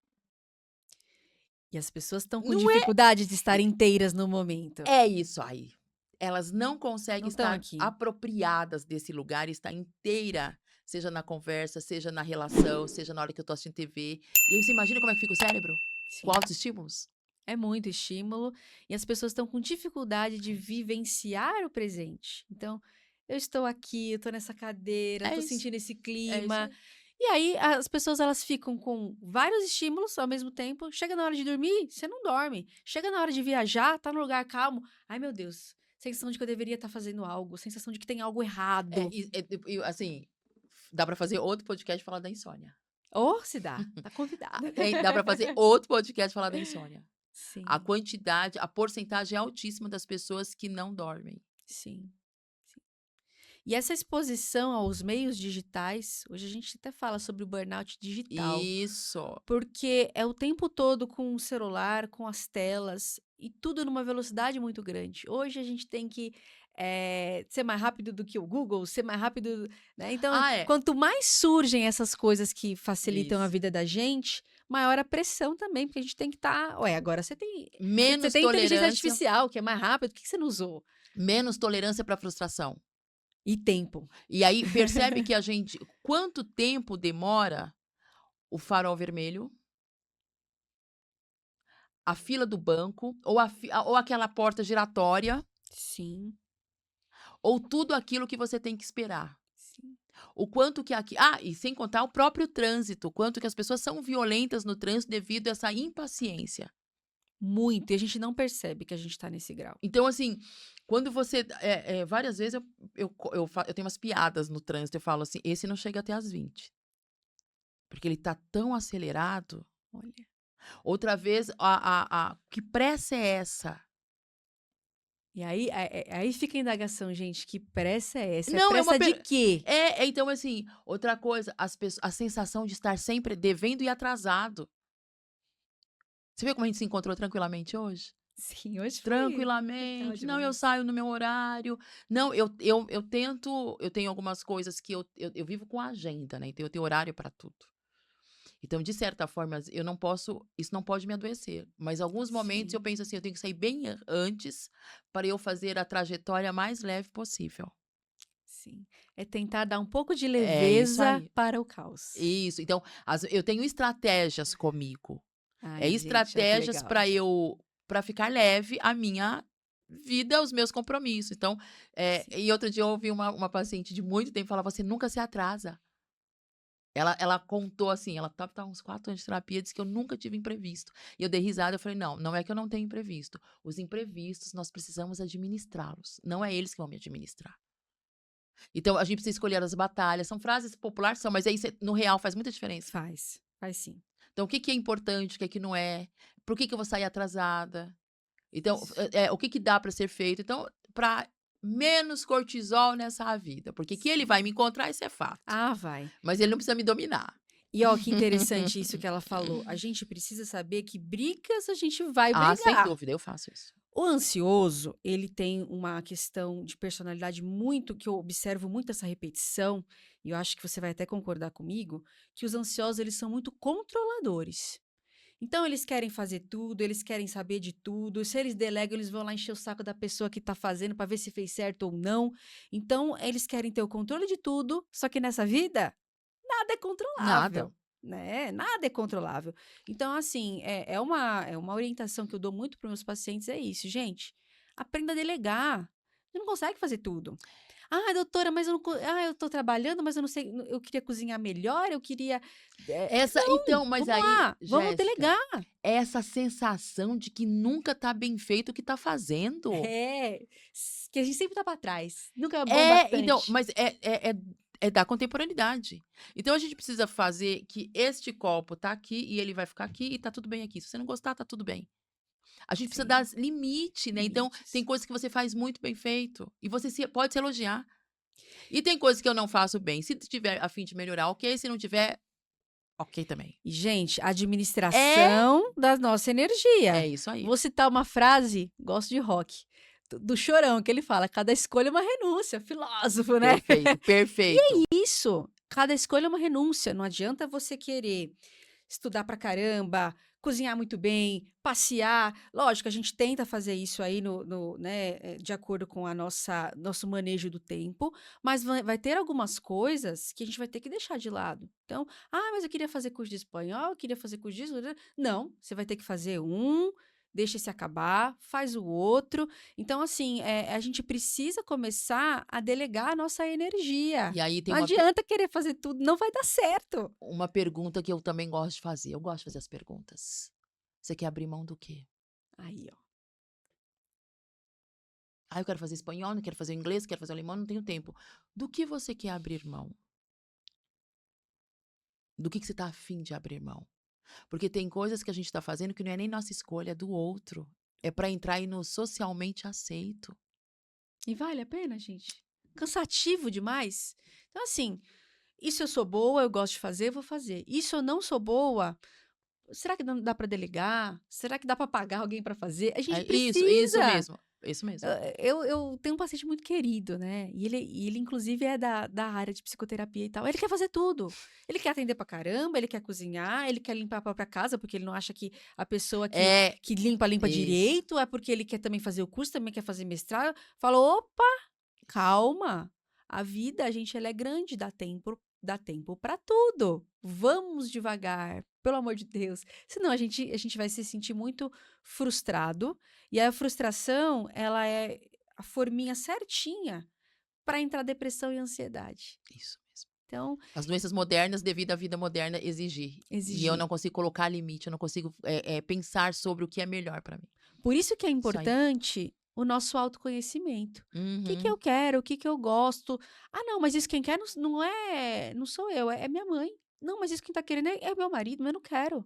E as pessoas estão com Não é dificuldade de estar inteiras no momento. é isso aí. Elas não conseguem Não estão estar aqui. apropriadas desse lugar e estar inteira, seja na conversa, seja na relação, seja na hora que eu tô assistindo TV. E aí você imagina como é que fica o cérebro? Com Sim. altos estímulos? É muito estímulo e as pessoas estão com dificuldade de É isso. vivenciar o presente. Então, eu estou aqui, eu estou nessa cadeira, É estou isso. sentindo esse É isso clima. aí. E aí as pessoas elas ficam com vários estímulos ao mesmo tempo. Chega na hora de dormir, você não dorme. Chega na hora de viajar, tá num lugar calmo. Ai, meu Deus, sensação de que eu deveria estar fazendo algo, sensação de que tem algo É, errado. e assim, dá pra fazer outro podcast e falar da insônia. Ou se dá, tá convidada. Dá pra fazer outro podcast e falar da insônia. A Sim, quantidade, a porcentagem é altíssima das pessoas que não dormem. sim. E essa exposição aos meios digitais, hoje a gente até fala sobre o burnout digital, Isso. porque é o tempo todo com o celular, com as telas e tudo numa velocidade muito grande. Hoje a gente tem que ser mais rápido do que o Google, ser mais rápido, né? Então, Ah, é. quanto mais surgem essas coisas que facilitam a Isso. vida da gente, maior a pressão também, porque a gente tem que estar. Ué, agora você Menos tem inteligência tolerância artificial, que é mais rápido, por que você não usou? menos tolerância para frustração. E tempo. E aí percebe que a gente quanto tempo demora o farol vermelho, a fila do banco, ou aquela porta giratória, Sim, ou tudo aquilo que você tem que esperar. sim. O quanto que aqui e sem contar o próprio trânsito, o quanto que as pessoas são violentas no trânsito devido a essa impaciência. Muito, e a gente não percebe que a gente tá nesse grau. Então, assim, quando você várias vezes eu tenho umas piadas no trânsito, eu falo assim: "Esse não chega até às 20, porque ele tá tão acelerado." Olha. Outra vez, "Que pressa é essa?" E aí fica a indagação, gente, que pressa é essa? É Não, é uma pressa de per quê? então, assim, outra coisa, a sensação de estar sempre devendo e atrasado. Você viu como a gente se encontrou tranquilamente hoje? Sim, hoje foi legal Tranquilamente. "Não, eu demais. saio no meu horário." Não, eu tento eu tenho algumas coisas que eu vivo com agenda, né, então eu tenho horário para tudo. Então, de certa forma, eu não posso isso não pode me adoecer, mas alguns momentos eu Sim, penso assim: "Eu tenho que sair bem antes para eu fazer a trajetória mais leve possível." sim. É tentar dar um pouco de É isso leveza aí. para o caos. Isso, então, eu tenho estratégias comigo. Ai, gente, olha que Estratégias legal. para ficar leve a minha vida, os meus compromissos. Então, Sim, e outro dia eu ouvi uma paciente de muito tempo falar: "Você nunca se atrasa." Ela contou assim, ela tá uns 4 anos de terapia, disse que: "Eu nunca tive imprevisto." E eu dei risada, eu falei: "Não, não é que eu não tenho imprevisto. Os imprevistos nós precisamos administrá-los, não é eles que vão me administrar." Então a gente precisa escolher as batalhas, são frases populares são, mas aí no real faz muita diferença. faz sim. Então, o que que é importante, o que é que não é? Por que que eu vou sair atrasada? Então, Isso. o que que dá para ser feito? Então, para menos cortisol nessa vida, porque que ele vai Sim. me encontrar, isso é fato. Ah, vai. Mas ele não precisa me dominar. E ó, que interessante isso que ela falou. A gente precisa saber que brigas a gente vai Ah, sem brigar. dúvida, eu faço isso. O ansioso, ele tem uma questão de personalidade muito que eu observo muito essa repetição, e eu acho que você vai até concordar comigo, que os ansiosos eles são muito controladores. Então eles querem fazer tudo, eles querem saber de tudo. Se eles delegam, eles vão lá encher o saco da pessoa que está fazendo para ver se fez certo ou não. Então eles querem ter o controle de tudo, só que nessa vida nada é Nada. controlável, né, nada é controlável. Então, assim, é uma orientação que eu dou muito para meus pacientes, é isso: "Gente, aprenda a delegar, você não consegue fazer tudo. Ah, doutora, mas eu não eu tô trabalhando, mas eu não sei, eu queria cozinhar melhor, eu queria Essa não, então, mas vamos aí, lá, vamos Jéssica, delegar. essa sensação de que nunca tá bem feito o que tá fazendo. É, que a gente sempre tá pra trás, nunca é bom o É, então, bastante. mas é da contemporaneidade. Então a gente precisa fazer que este copo tá aqui e ele vai ficar aqui e tá tudo bem aqui. Se você não gostar, tá tudo bem. A gente precisa dar Sim, limite, né? Então, tem limites. coisas que você faz muito bem feito e você pode se elogiar. E tem coisas que eu não faço bem. Se tiver a fim de melhorar, ok. Se não tiver, ok também. E, gente, É, administração da nossa é energia. isso aí. Vou citar uma frase, gosto de rock, do Chorão, que ele fala: cada escolha é uma renúncia, filósofo, né? Perfeito, perfeito. Isso, cada escolha é uma renúncia. Não adianta você querer estudar pra caramba, cozinhar muito bem, passear. Lógico, a gente tenta fazer isso aí né, de acordo com a nosso manejo do tempo, mas vai ter algumas coisas que a gente vai ter que deixar de lado. Então, mas eu queria fazer curso de espanhol, eu queria fazer curso disso. Não, você vai ter que fazer um, deixa esse acabar, faz o outro. Então, assim, a gente precisa começar a delegar a nossa energia. E aí tem Não adianta querer fazer tudo, não vai dar certo. uma pergunta que eu também gosto de fazer. Eu gosto de fazer as perguntas. Você quer abrir mão do quê? Aí, ó. Ah, eu quero fazer espanhol, não quero fazer inglês, quero fazer alemão, não tenho tempo. Do que você quer abrir mão? Do que você está afim de abrir mão? Porque tem coisas que a gente está fazendo que não é nem nossa escolha, é do outro. É para entrar aí no socialmente aceito. E vale a pena, gente? Cansativo demais? Então, assim, isso eu sou boa, eu gosto de fazer, vou fazer. Isso eu não sou boa, será que não dá para delegar? Será que dá para pagar alguém para fazer? A gente É isso precisa. mesmo, isso mesmo. Eu tenho um paciente muito querido, né? E ele inclusive, é da área de psicoterapia e tal. Ele quer fazer tudo. Ele quer atender pra caramba, ele quer cozinhar, ele quer limpar a própria casa, porque ele não acha que a pessoa É que limpa isso. direito, é porque ele quer também fazer o curso, também quer fazer mestrado. Falou, calma, a vida, a gente, ela é grande, dá tempo para tudo. Vamos devagar, pelo amor de Deus. Senão a gente vai se sentir muito frustrado, e a frustração, ela é a forminha certinha para entrar depressão e ansiedade. Isso mesmo. Então, As doenças modernas, devido à vida moderna, exigir. E eu não exigir. consigo colocar limite, eu não consigo pensar sobre o que é melhor para mim. Por isso que é Isso aí. importante o nosso autoconhecimento. O que que Uhum. eu quero? O que que eu gosto? Ah, não, mas isso quem quer não sou eu, é minha mãe. Não, mas isso quem tá querendo é meu marido, mas eu não quero.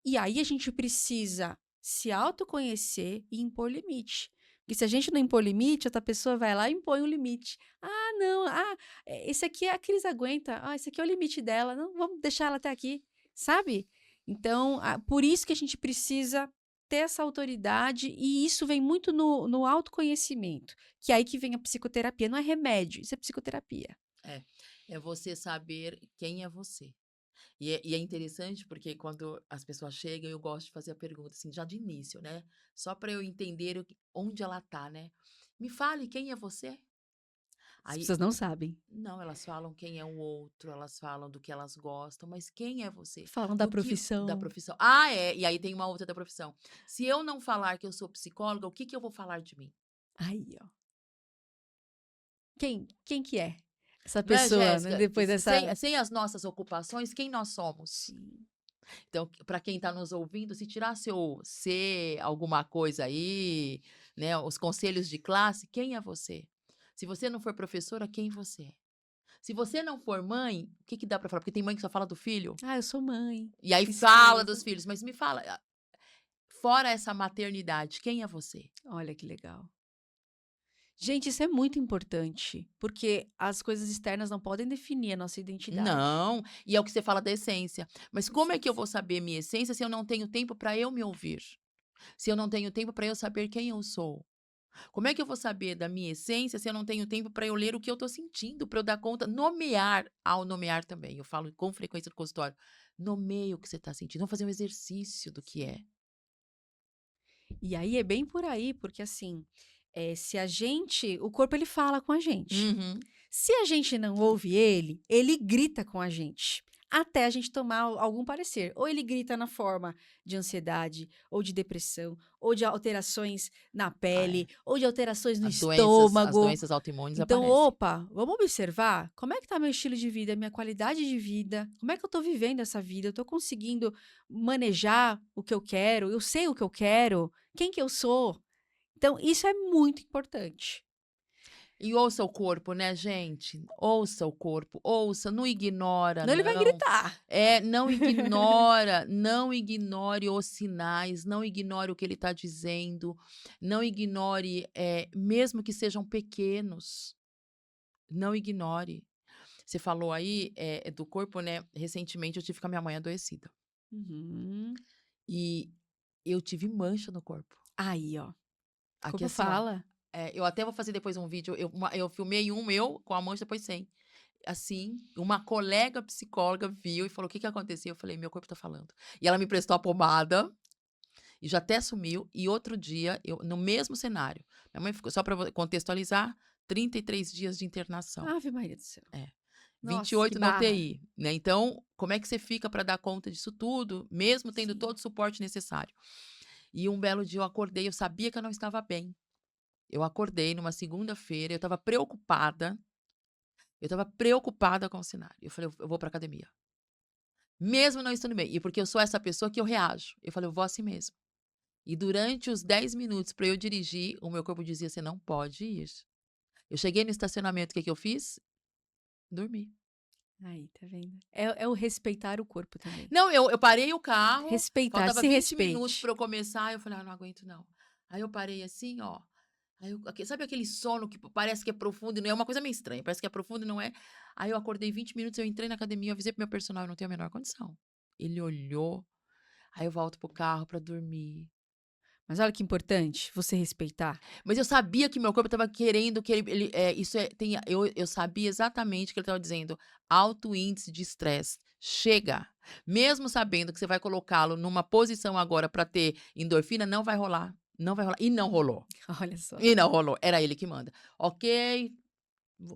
E aí a gente precisa se autoconhecer e impor limite. Porque se a gente não impor limite, outra pessoa vai lá e impõe um limite. Ah, não, esse aqui a Cris aguenta. Ah, esse aqui é o limite dela. Não, vamos deixar ela até aqui, sabe? Então, por isso que a gente precisa ter essa autoridade, e isso vem muito no autoconhecimento, que é aí que vem a psicoterapia. Não é remédio, isso é psicoterapia. É, é você saber quem é você. E é interessante porque quando as pessoas chegam, eu gosto de fazer a pergunta, assim, já de início, né? Só para eu entender onde ela tá, né? Me fale quem é você. As Aí, pessoas não sabem. não, elas falam quem é o outro, elas falam do que elas gostam, mas quem é você? Falam da Do que da profissão. profissão? Ah, é. E aí tem uma outra da profissão. Se eu não falar que eu sou psicóloga, o que que eu vou falar de mim? Aí, ó. Quem que é essa Não é, pessoa, né, Jéssica? depois Sem, dessa. sem as nossas ocupações, quem nós somos? Sim. Então, para quem está nos ouvindo, se tirasse o C, alguma coisa aí, né, os conselhos de classe, quem é você? Se você não for professora, quem você é? Se você não for mãe, o que que dá para falar? Porque tem mãe que só fala do filho, Eu sou mãe, e aí fala psicóloga. dos filhos, mas me fala, fora essa maternidade, quem é você? Olha que legal. Gente, isso é muito importante, porque as coisas externas não podem definir a nossa identidade. Não, e é o que você fala da essência. Mas como é que eu Essência. vou saber minha essência se eu não tenho tempo para eu me ouvir? Se eu não tenho tempo para eu saber quem eu sou? Como é que eu vou saber da minha essência se eu não tenho tempo para eu ler o que eu estou sentindo, para eu dar conta, nomear, ao nomear também, eu falo com frequência no consultório, nomeie o que você está sentindo, vamos fazer um exercício do que é. E aí é bem por aí, porque assim, se a gente, o corpo ele fala com a gente. Uhum. Se a gente não ouve ele, ele grita com a gente. até a gente tomar algum parecer. Ou ele grita na forma de ansiedade, ou de depressão, ou de alterações na Ah, pele, é. ou de alterações no As estômago. doenças autoimunes Então, aparecem. opa, vamos observar como é que tá meu estilo de vida, minha qualidade de vida, como é que eu tô vivendo essa vida, eu tô conseguindo manejar o que eu quero, eu sei o que eu quero, quem que eu sou. Então, isso é muito importante. E ouça o corpo, né, gente? Ouça o corpo, ouça, não ignora, Senão ele vai não. gritar. Não ignora, não ignore os sinais, não ignore o que ele está dizendo, não ignore, mesmo que sejam pequenos, não ignore. Você falou aí, do corpo, né? Recentemente eu tive com a minha mãe adoecida Uhum. e eu tive mancha no corpo. Aí, ó, o Aqui corpo assim, ó. fala. Eu até vou fazer depois um vídeo. Eu filmei um meu com a mancha, depois sem. Assim, uma colega psicóloga viu e falou: "O que que aconteceu?" Eu falei: "Meu corpo tá falando". E ela me prestou a pomada e já até sumiu. E outro dia, eu no mesmo cenário, minha mãe ficou, só para contextualizar, 33 dias de internação. Ave Maria do céu. É, vinte e Nossa, que oito na barra. UTI, né. Então, como é que você fica para dar conta disso tudo, mesmo tendo Sim. todo o suporte necessário? E um belo dia eu acordei, eu sabia que eu não estava bem. Eu acordei numa segunda-feira, eu estava preocupada com o cenário. Eu falei: "Eu vou pra academia". Mesmo não estando bem, e porque eu sou essa pessoa que eu reajo. Eu falei: "Eu vou assim mesmo". E durante os 10 minutos para eu dirigir, o meu corpo dizia: "Você não pode ir". Eu cheguei no estacionamento, o que que eu fiz? Dormi. Aí, tá vendo? É o respeitar o corpo também. Não, eu parei o carro, Respeitar, faltava se 20 minutos respeite. para eu começar, eu falei: "Ah, não aguento não". Aí eu parei assim, ó, aí sabe aquele sono que parece que é profundo e não é, uma coisa meio estranha, parece que é profundo e não é. Aí eu acordei 20 minutos, eu entrei na academia, eu avisei pro meu personal: "Eu não tenho a menor condição". Ele olhou, aí eu volto pro carro para dormir. Mas olha que importante, você respeitar. Mas eu sabia que meu corpo estava querendo que isso tem, eu sabia exatamente que ele estava dizendo: "Alto índice de estresse, chega". Mesmo sabendo que você vai colocá-lo numa posição agora para ter endorfina, não vai rolar, não vai rolar. E não rolou, Olha só. e não rolou, era ele que manda. Ok,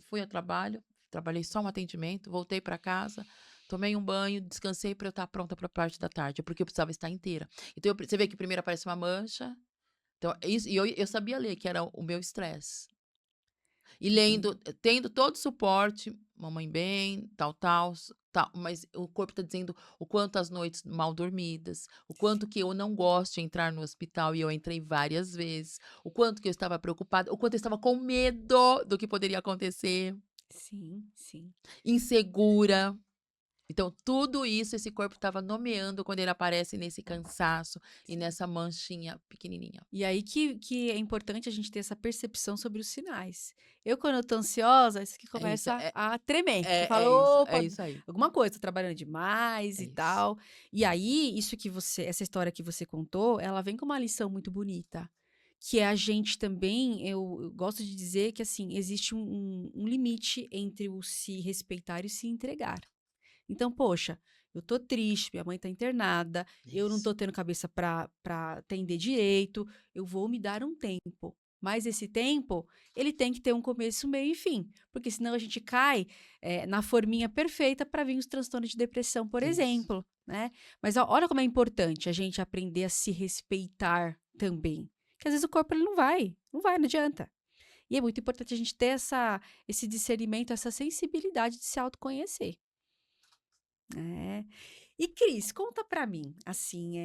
fui ao trabalho, trabalhei só um atendimento, voltei para casa, tomei um banho, descansei para eu estar pronta para a parte da tarde, porque eu precisava estar inteira. Então você vê que primeiro aparece uma mancha, então, isso, e eu sabia ler que era o meu estresse. E Tá vendo? tendo todo o suporte, mamãe bem, tal, mas o corpo tá dizendo o quanto as noites mal dormidas, o quanto que eu não gosto de entrar no hospital e eu entrei várias vezes, o quanto que eu estava preocupada, o quanto eu estava com medo do que poderia acontecer, Sim, sim. insegura. Então, tudo isso esse corpo estava nomeando quando ele aparece nesse cansaço e Sim. nessa manchinha pequenininha. E aí que é importante a gente ter essa percepção sobre os sinais. Eu, quando eu tô ansiosa, isso que É isso, começa a tremer, que eu é falo: isso, é "Opa, isso aí, alguma coisa, tô trabalhando demais é e isso. tal". E aí, isso que você essa história que você contou, ela vem com uma lição muito bonita, que é a gente também eu gosto de dizer que, assim, existe um limite entre o se respeitar e se entregar. Então, poxa, eu tô triste, minha mãe tá internada, eu não Isso. tô tendo cabeça pra atender direito, eu vou me dar um tempo. Mas esse tempo, ele tem que ter um começo, meio e fim, porque senão a gente cai, na forminha perfeita para vir os transtornos de depressão, por Isso. exemplo, né. Mas olha como é importante a gente aprender a se respeitar também, que às vezes o corpo ele não adianta. E é muito importante a gente ter esse discernimento, essa sensibilidade de se autoconhecer. É. E Cris, conta pra mim, assim,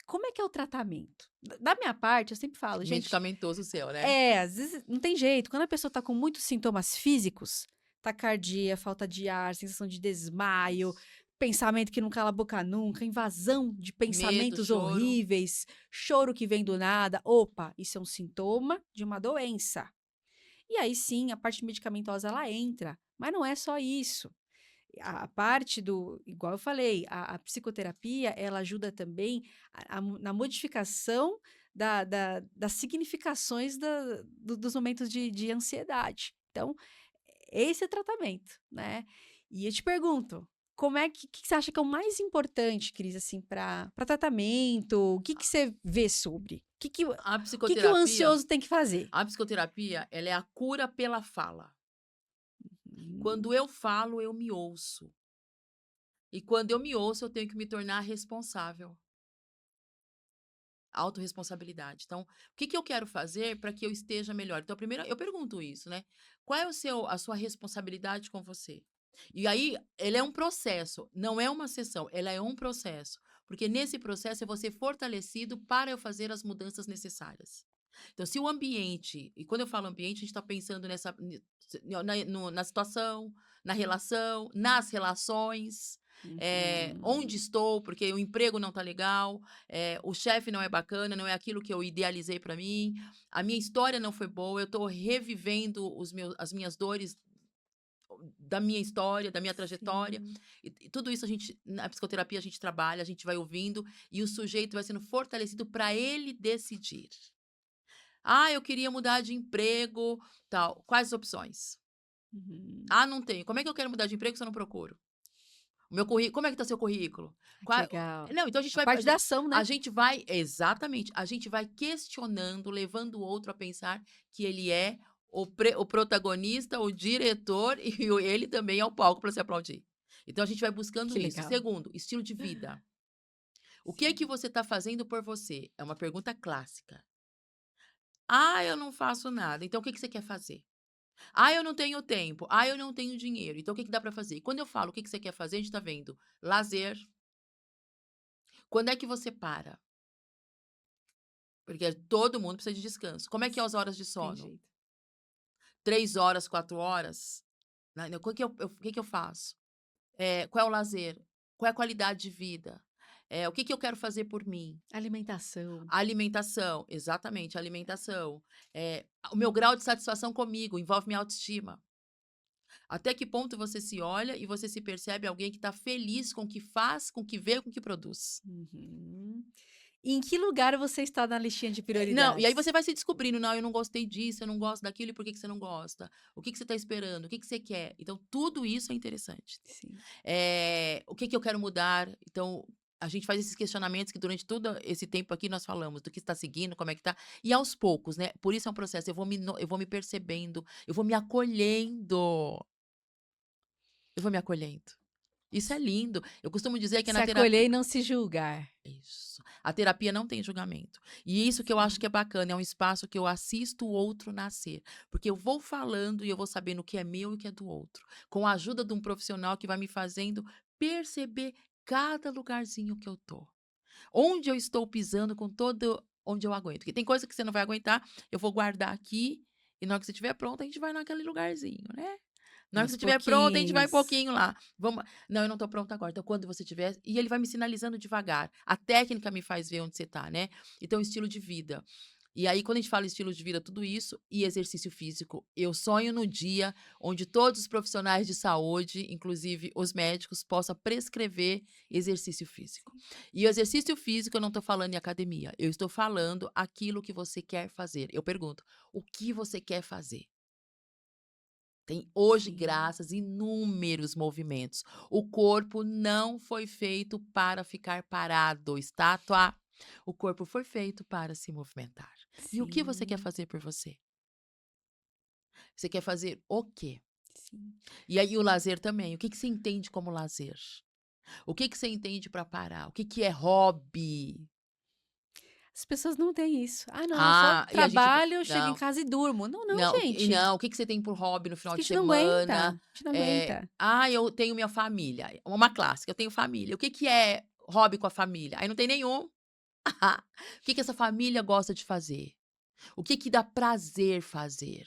como é que é o tratamento? Da minha parte, eu sempre falo, gente, Medicamentoso o seu, né? às vezes não tem jeito, quando a pessoa tá com muitos sintomas físicos, taquicardia, falta de ar, sensação de desmaio, Isso. pensamento que não cala a boca nunca, invasão de Medo, pensamentos choro. horríveis, choro que vem do nada, opa, isso é um sintoma de uma doença. E aí sim, a parte medicamentosa ela entra, mas não é só isso. A parte do igual eu falei, a psicoterapia, ela ajuda também na modificação das significações dos momentos de ansiedade. Então, esse é o tratamento, né. E eu te pergunto, como é que você acha que é o mais importante, Cris, assim, para tratamento? O que você vê sobre? A O que o psicoterapia ansioso tem que fazer? a psicoterapia, ela é a cura pela fala. Hum, Quando eu falo, eu me ouço. E quando eu me ouço, eu tenho que me tornar responsável. Autorresponsabilidade. Então, o que que eu quero fazer para que eu esteja melhor? Então, primeiro eu pergunto isso, né? Qual é a sua responsabilidade com você? E aí, ele é um processo, não é uma sessão, ela é um processo. Porque nesse processo eu vou ser fortalecido para eu fazer as mudanças necessárias. Então, se o ambiente, e quando eu falo ambiente, a gente está pensando na situação, na relação, nas relações, onde Uhum. estou, porque o emprego não está legal, o chefe não é bacana, não é aquilo que eu idealizei para mim, a minha história não foi boa, eu estou revivendo as minhas dores da minha história, da minha trajetória, Sim. e tudo isso na psicoterapia a gente trabalha, a gente vai ouvindo, e o sujeito vai sendo fortalecido para ele decidir. Ah, eu queria mudar de emprego, tal. Quais as opções? Uhum. Ah, não tenho. Como é que eu quero mudar de emprego se eu não procuro? O meu currículo, como é que está seu currículo? Ai, que Qua legal. Não, então a gente A vai parte da ação, né? a gente vai exatamente, a gente vai questionando, levando o outro a pensar que ele é o protagonista, o diretor e ele também é o palco para se aplaudir. Então a gente vai buscando Que isso. legal. Segundo, estilo de vida. O que é que Sim. você está fazendo por você? É uma pergunta clássica. Ah, eu não faço nada. Então o que que você quer fazer? Ah, eu não tenho tempo. Ah, eu não tenho dinheiro. Então, o que que dá para fazer? E quando eu falo o que que você quer fazer, a gente está vendo lazer. Quando é que você para? Porque todo mundo precisa de descanso. Como é que é as horas de Tem sono? jeito. 3 horas, 4 horas? O que que eu faço? Qual é o lazer? Qual é a qualidade de vida? O que que eu quero fazer por mim? Alimentação. A alimentação, exatamente, a alimentação. O meu grau de satisfação comigo envolve minha autoestima. Até que ponto você se olha e você se percebe alguém que está feliz com o que faz, com o que vê, com o que produz. Uhum. E em que lugar você está na listinha de Não, e aí prioridades? você vai se descobrindo, não, eu não gostei disso, eu não gosto daquilo, e por que que você não gosta? O que que você está esperando? O que que você quer? Então, tudo isso é interessante. Sim. O que que eu quero mudar? Então, a gente faz esses questionamentos que durante todo esse tempo aqui nós falamos do que está seguindo, como é que tá, e aos poucos, né? Por isso é um processo, eu vou me percebendo, eu vou me acolhendo, eu vou me acolhendo. Isso é lindo. Eu costumo dizer que Se na acolher terapia e não se julgar. isso. A terapia não tem julgamento. E isso que eu acho que Sim. é bacana, é um espaço que eu assisto o outro nascer. Porque eu vou falando e eu vou sabendo o que é meu e o que é do outro. Com a ajuda de um profissional que vai me fazendo perceber cada lugarzinho que eu tô. Onde eu estou pisando com todo onde eu aguento. Porque tem coisa que você não vai aguentar, eu vou guardar aqui e na hora que você estiver pronto, a gente vai naquele lugarzinho, né? Na hora que Aos você estiver pronta, a gente vai um pouquinhos. pouquinho lá. Vamos não, eu não estou pronta agora. Então, quando você tiver e ele vai me sinalizando devagar. A técnica me faz ver onde você está, né. Então, estilo de vida. E aí, quando a gente fala estilo de vida, tudo isso e exercício físico, eu sonho no dia onde todos os profissionais de saúde, inclusive os médicos, possam prescrever exercício físico. E o exercício físico, eu não estou falando em academia, eu estou falando aquilo que você quer fazer. Eu pergunto: "O que você quer fazer?". Tem hoje, Sim. graças, inúmeros movimentos. O corpo não foi feito para ficar parado, estátua. O corpo foi feito para se movimentar. E o que você quer Sim. fazer por você? Você quer fazer o quê? Sim. E aí o lazer também. O que que você entende como lazer? O que que você entende para parar? O que que é hobby? As pessoas não têm isso. "Ah, não, eu só Ah, e a gente trabalho, eu chego em não. casa e durmo". Não, não, Não, gente. não, o que que você tem por hobby no final A de gente não aguenta, a semana? gente não aguenta. Eu tenho minha família, uma clássica, eu tenho família. O que que é hobby com a família? Aí não tem nenhum. O que que essa família gosta de fazer? O que que dá prazer fazer?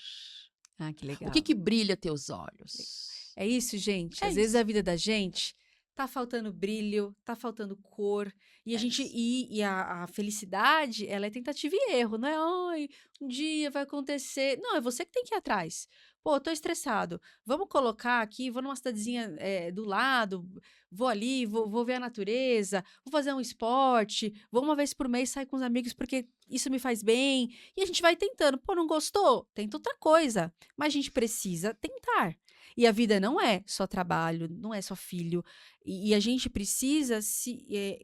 Ah, que O que legal, que brilha teus que legal. olhos? É isso, gente. É Às vezes a isso, vida da gente tá faltando brilho, tá faltando cor, e a é gente isso. a felicidade, ela é tentativa e erro, não é: "Ai, um dia vai acontecer". Não, é você que tem que ir atrás. "Pô, tô estressado, vamos colocar aqui, vou numa cidadezinha, do lado, vou ali, vou ver a natureza, vou fazer um esporte, vou uma vez por mês sair com os amigos porque isso me faz bem", e a gente vai tentando. Pô, não gostou? Tenta outra coisa, mas a gente precisa tentar. E a vida não é só trabalho, não é só filho. E a gente precisa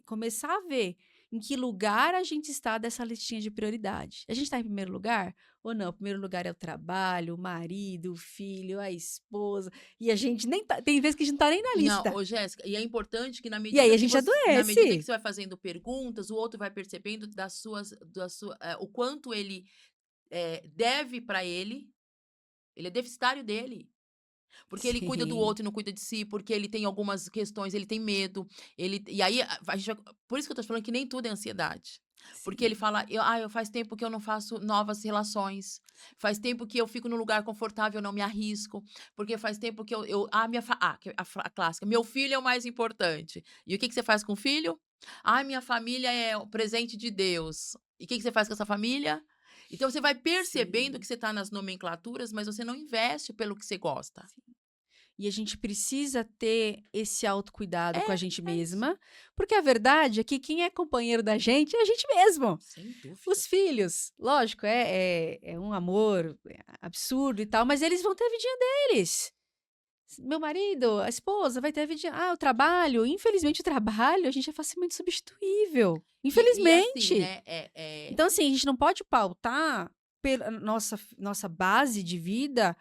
começar a ver em que lugar a gente está dessa listinha de prioridade. A gente está em primeiro lugar ou não? O primeiro lugar é o trabalho, o marido, o filho, a esposa, e a gente nem tá, tem vezes que a gente não tá nem na Não, lista. ô Jéssica, e é importante que E aí a gente na medida que adoece. você vai fazendo perguntas, o outro vai percebendo o quanto ele deve para ele é deficitário dele. Porque ele cuida do Sim, outro e não cuida de si, porque ele tem algumas questões, ele tem medo, e aí a gente por isso que eu tô te falando que nem tudo é ansiedade. Porque ele sim, fala: eu faz tempo que eu não faço novas relações, faz tempo que eu fico num lugar confortável, eu não me arrisco, porque faz tempo que eu a clássica, meu filho é o mais importante. E o que que você faz com o filho? Minha família é o presente de Deus. E o que que você faz com essa família? Então você vai percebendo sim. que você está nas nomenclaturas, mas você não investe pelo que você gosta. E a gente precisa ter esse autocuidado com a É, gente é isso. mesma, porque a verdade é que quem é companheiro da gente é a gente mesmo. Sem dúvida. Os filhos, lógico, é um amor absurdo e tal, mas eles vão ter a vidinha deles. Meu marido, a esposa vai ter a vidinha. O trabalho, infelizmente o trabalho, a gente é facilmente substituível. E assim, Infelizmente. né, Então, assim, a gente não pode pautar pela nossa base de vida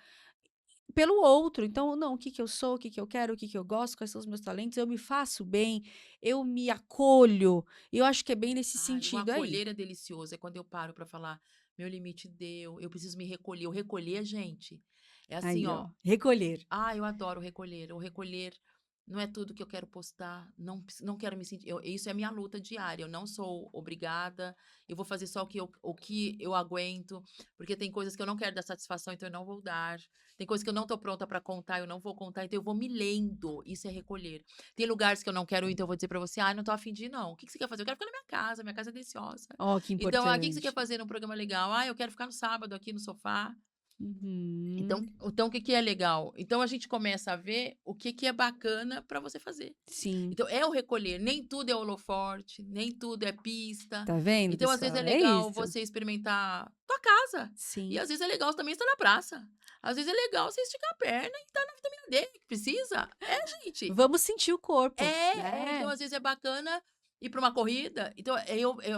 pelo outro. Então, não, o que que eu sou, o que que eu quero, o que que eu gosto, quais são os meus talentos, eu me faço bem, eu me acolho. E eu acho que é bem nesse ai, o sentido aí. acolher é delicioso, é quando eu paro pra falar: "Meu limite deu, eu preciso me recolher". O recolher, gente, é assim, Aí, ó, ó. recolher. Eu adoro recolher. O recolher não é tudo que eu quero postar, não quero me sentir isso é minha luta diária, eu não sou obrigada, eu vou fazer só o que eu aguento, porque tem coisas que eu não quero dar satisfação, então eu não vou dar. Tem coisas que eu não tô pronta para contar, eu não vou contar, então eu vou me lendo, isso é recolher. Tem lugares que eu não quero ir, então eu vou dizer para você: não tô a fim de ir não. O que que você quer fazer? Eu quero ficar na minha casa é deliciosa. Ó, que Então, o que que você quer importante. fazer num programa legal? Eu quero ficar no sábado aqui no sofá. Uhum. Então o que que é legal? Então a gente começa a ver o que que é bacana para você fazer. Sim. Então é o recolher, nem tudo é holoforte, nem tudo é pista. Tá vendo, Então às vezes é pessoal? É legal isso. você experimentar tua casa. E Sim. às vezes é legal também estar na praça. Às vezes é legal você esticar a perna e estar na vitamina D, que precisa. Gente. Vamos sentir o corpo, Então né? às vezes é bacana ir para uma corrida. Então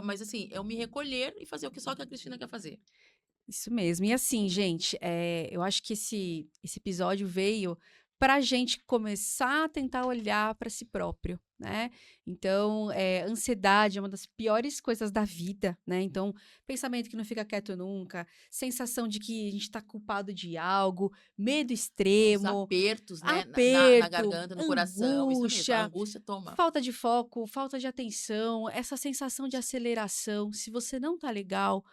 mas assim, eu me recolher e fazer o que só que a Cristina quer fazer. Isso mesmo. E assim, gente, eu acho que esse episódio veio para a gente começar a tentar olhar para si próprio, né? Então, ansiedade é uma das piores coisas da vida, né? Então, pensamento que não fica quieto nunca, sensação de que a gente está culpado de algo, medo Os extremo, apertos, né, na aperto, garganta, no coração, isso mesmo, a angústia, angústia toma. falta de foco, falta de atenção, essa sensação de aceleração. Se você não tá legal,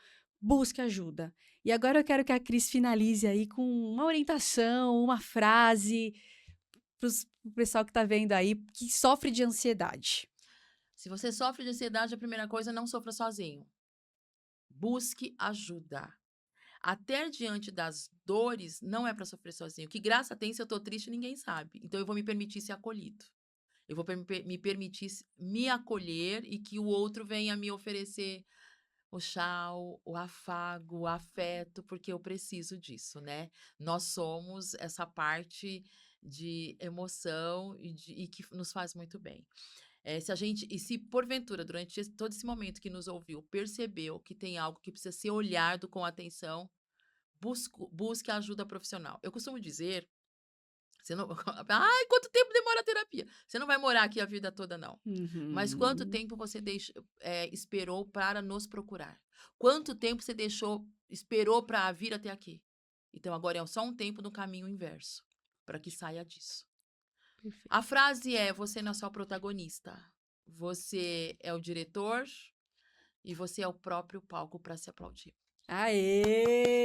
busque ajuda. E agora eu quero que a Cris finalize aí com uma orientação, uma frase para o pessoal que tá vendo aí, que sofre de ansiedade. Se você sofre de ansiedade, a primeira coisa, não sofra sozinho. Busque ajuda. Até diante das dores, não é para sofrer sozinho. Que graça tem se eu tô triste, ninguém sabe. Então eu vou me permitir ser acolhido. Eu vou me permitir me acolher e que o outro venha me oferecer o chá, o afago, o afeto, porque eu preciso disso, né? Nós somos essa parte de emoção e que nos faz muito bem. Se porventura, durante todo esse momento que nos ouviu, percebeu que tem algo que precisa ser olhado com atenção, busque ajuda profissional. Eu costumo dizer, você não, ai, quanto tempo demora a terapia? Você não vai morar aqui a vida toda, não. Mas quanto Uhum. tempo você esperou para nos procurar? Quanto tempo você esperou para vir até aqui? Então agora é só um tempo no caminho inverso, para que saia disso. A Perfeito. frase é: você não é só o protagonista, você é o diretor e você é o próprio palco para se aplaudir.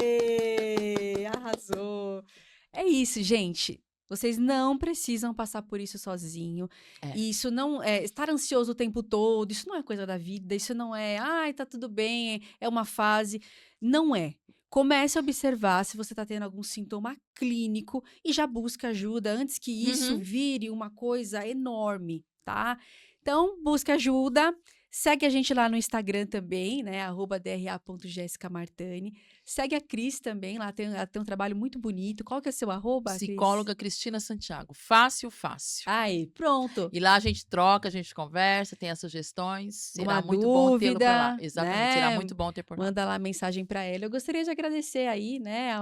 Aê! Arrasou! É isso, gente. Vocês não precisam passar por isso sozinho. É. E isso não é estar ansioso o tempo todo, isso não é coisa da vida, isso não é, ai, tá tudo bem, é uma fase. Não é. Comece a observar se você está tendo algum sintoma clínico e já busque ajuda antes que isso Uhum. vire uma coisa enorme, tá? Então, busque ajuda. Segue a gente lá no Instagram também, né? @dra.jessicamartani. Segue a Cris também, lá ela tem um trabalho muito bonito. Qual que é o seu arroba, Cris? Psicóloga Cristina Santiago. Fácil, fácil. Aí, pronto. E lá a gente troca, a gente conversa, tem as sugestões. Será Uma muito bom tê-lo por lá. dúvida, Exatamente, será né? muito bom ter por lá. Manda lá mensagem para ela. Eu gostaria de agradecer aí, né,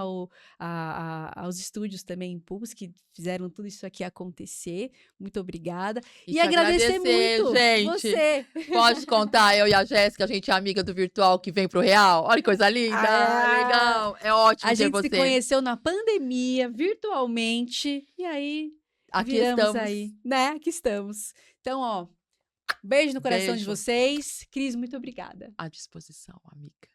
aos estúdios também Impulso que fizeram tudo isso aqui acontecer. Muito obrigada. E E te agradecer agradecer, muito gente. você. Pode contar, eu e a Jéssica, a gente é amiga do virtual que vem pro real. Olha que coisa linda, Ah, legal. É ótimo a ter gente se você. conheceu na pandemia, virtualmente, e aí Aqui viramos estamos. aí, né? Aqui estamos. Então, ó, beijo no coração de Beijo. vocês. Cris, muito obrigada. À disposição, amiga.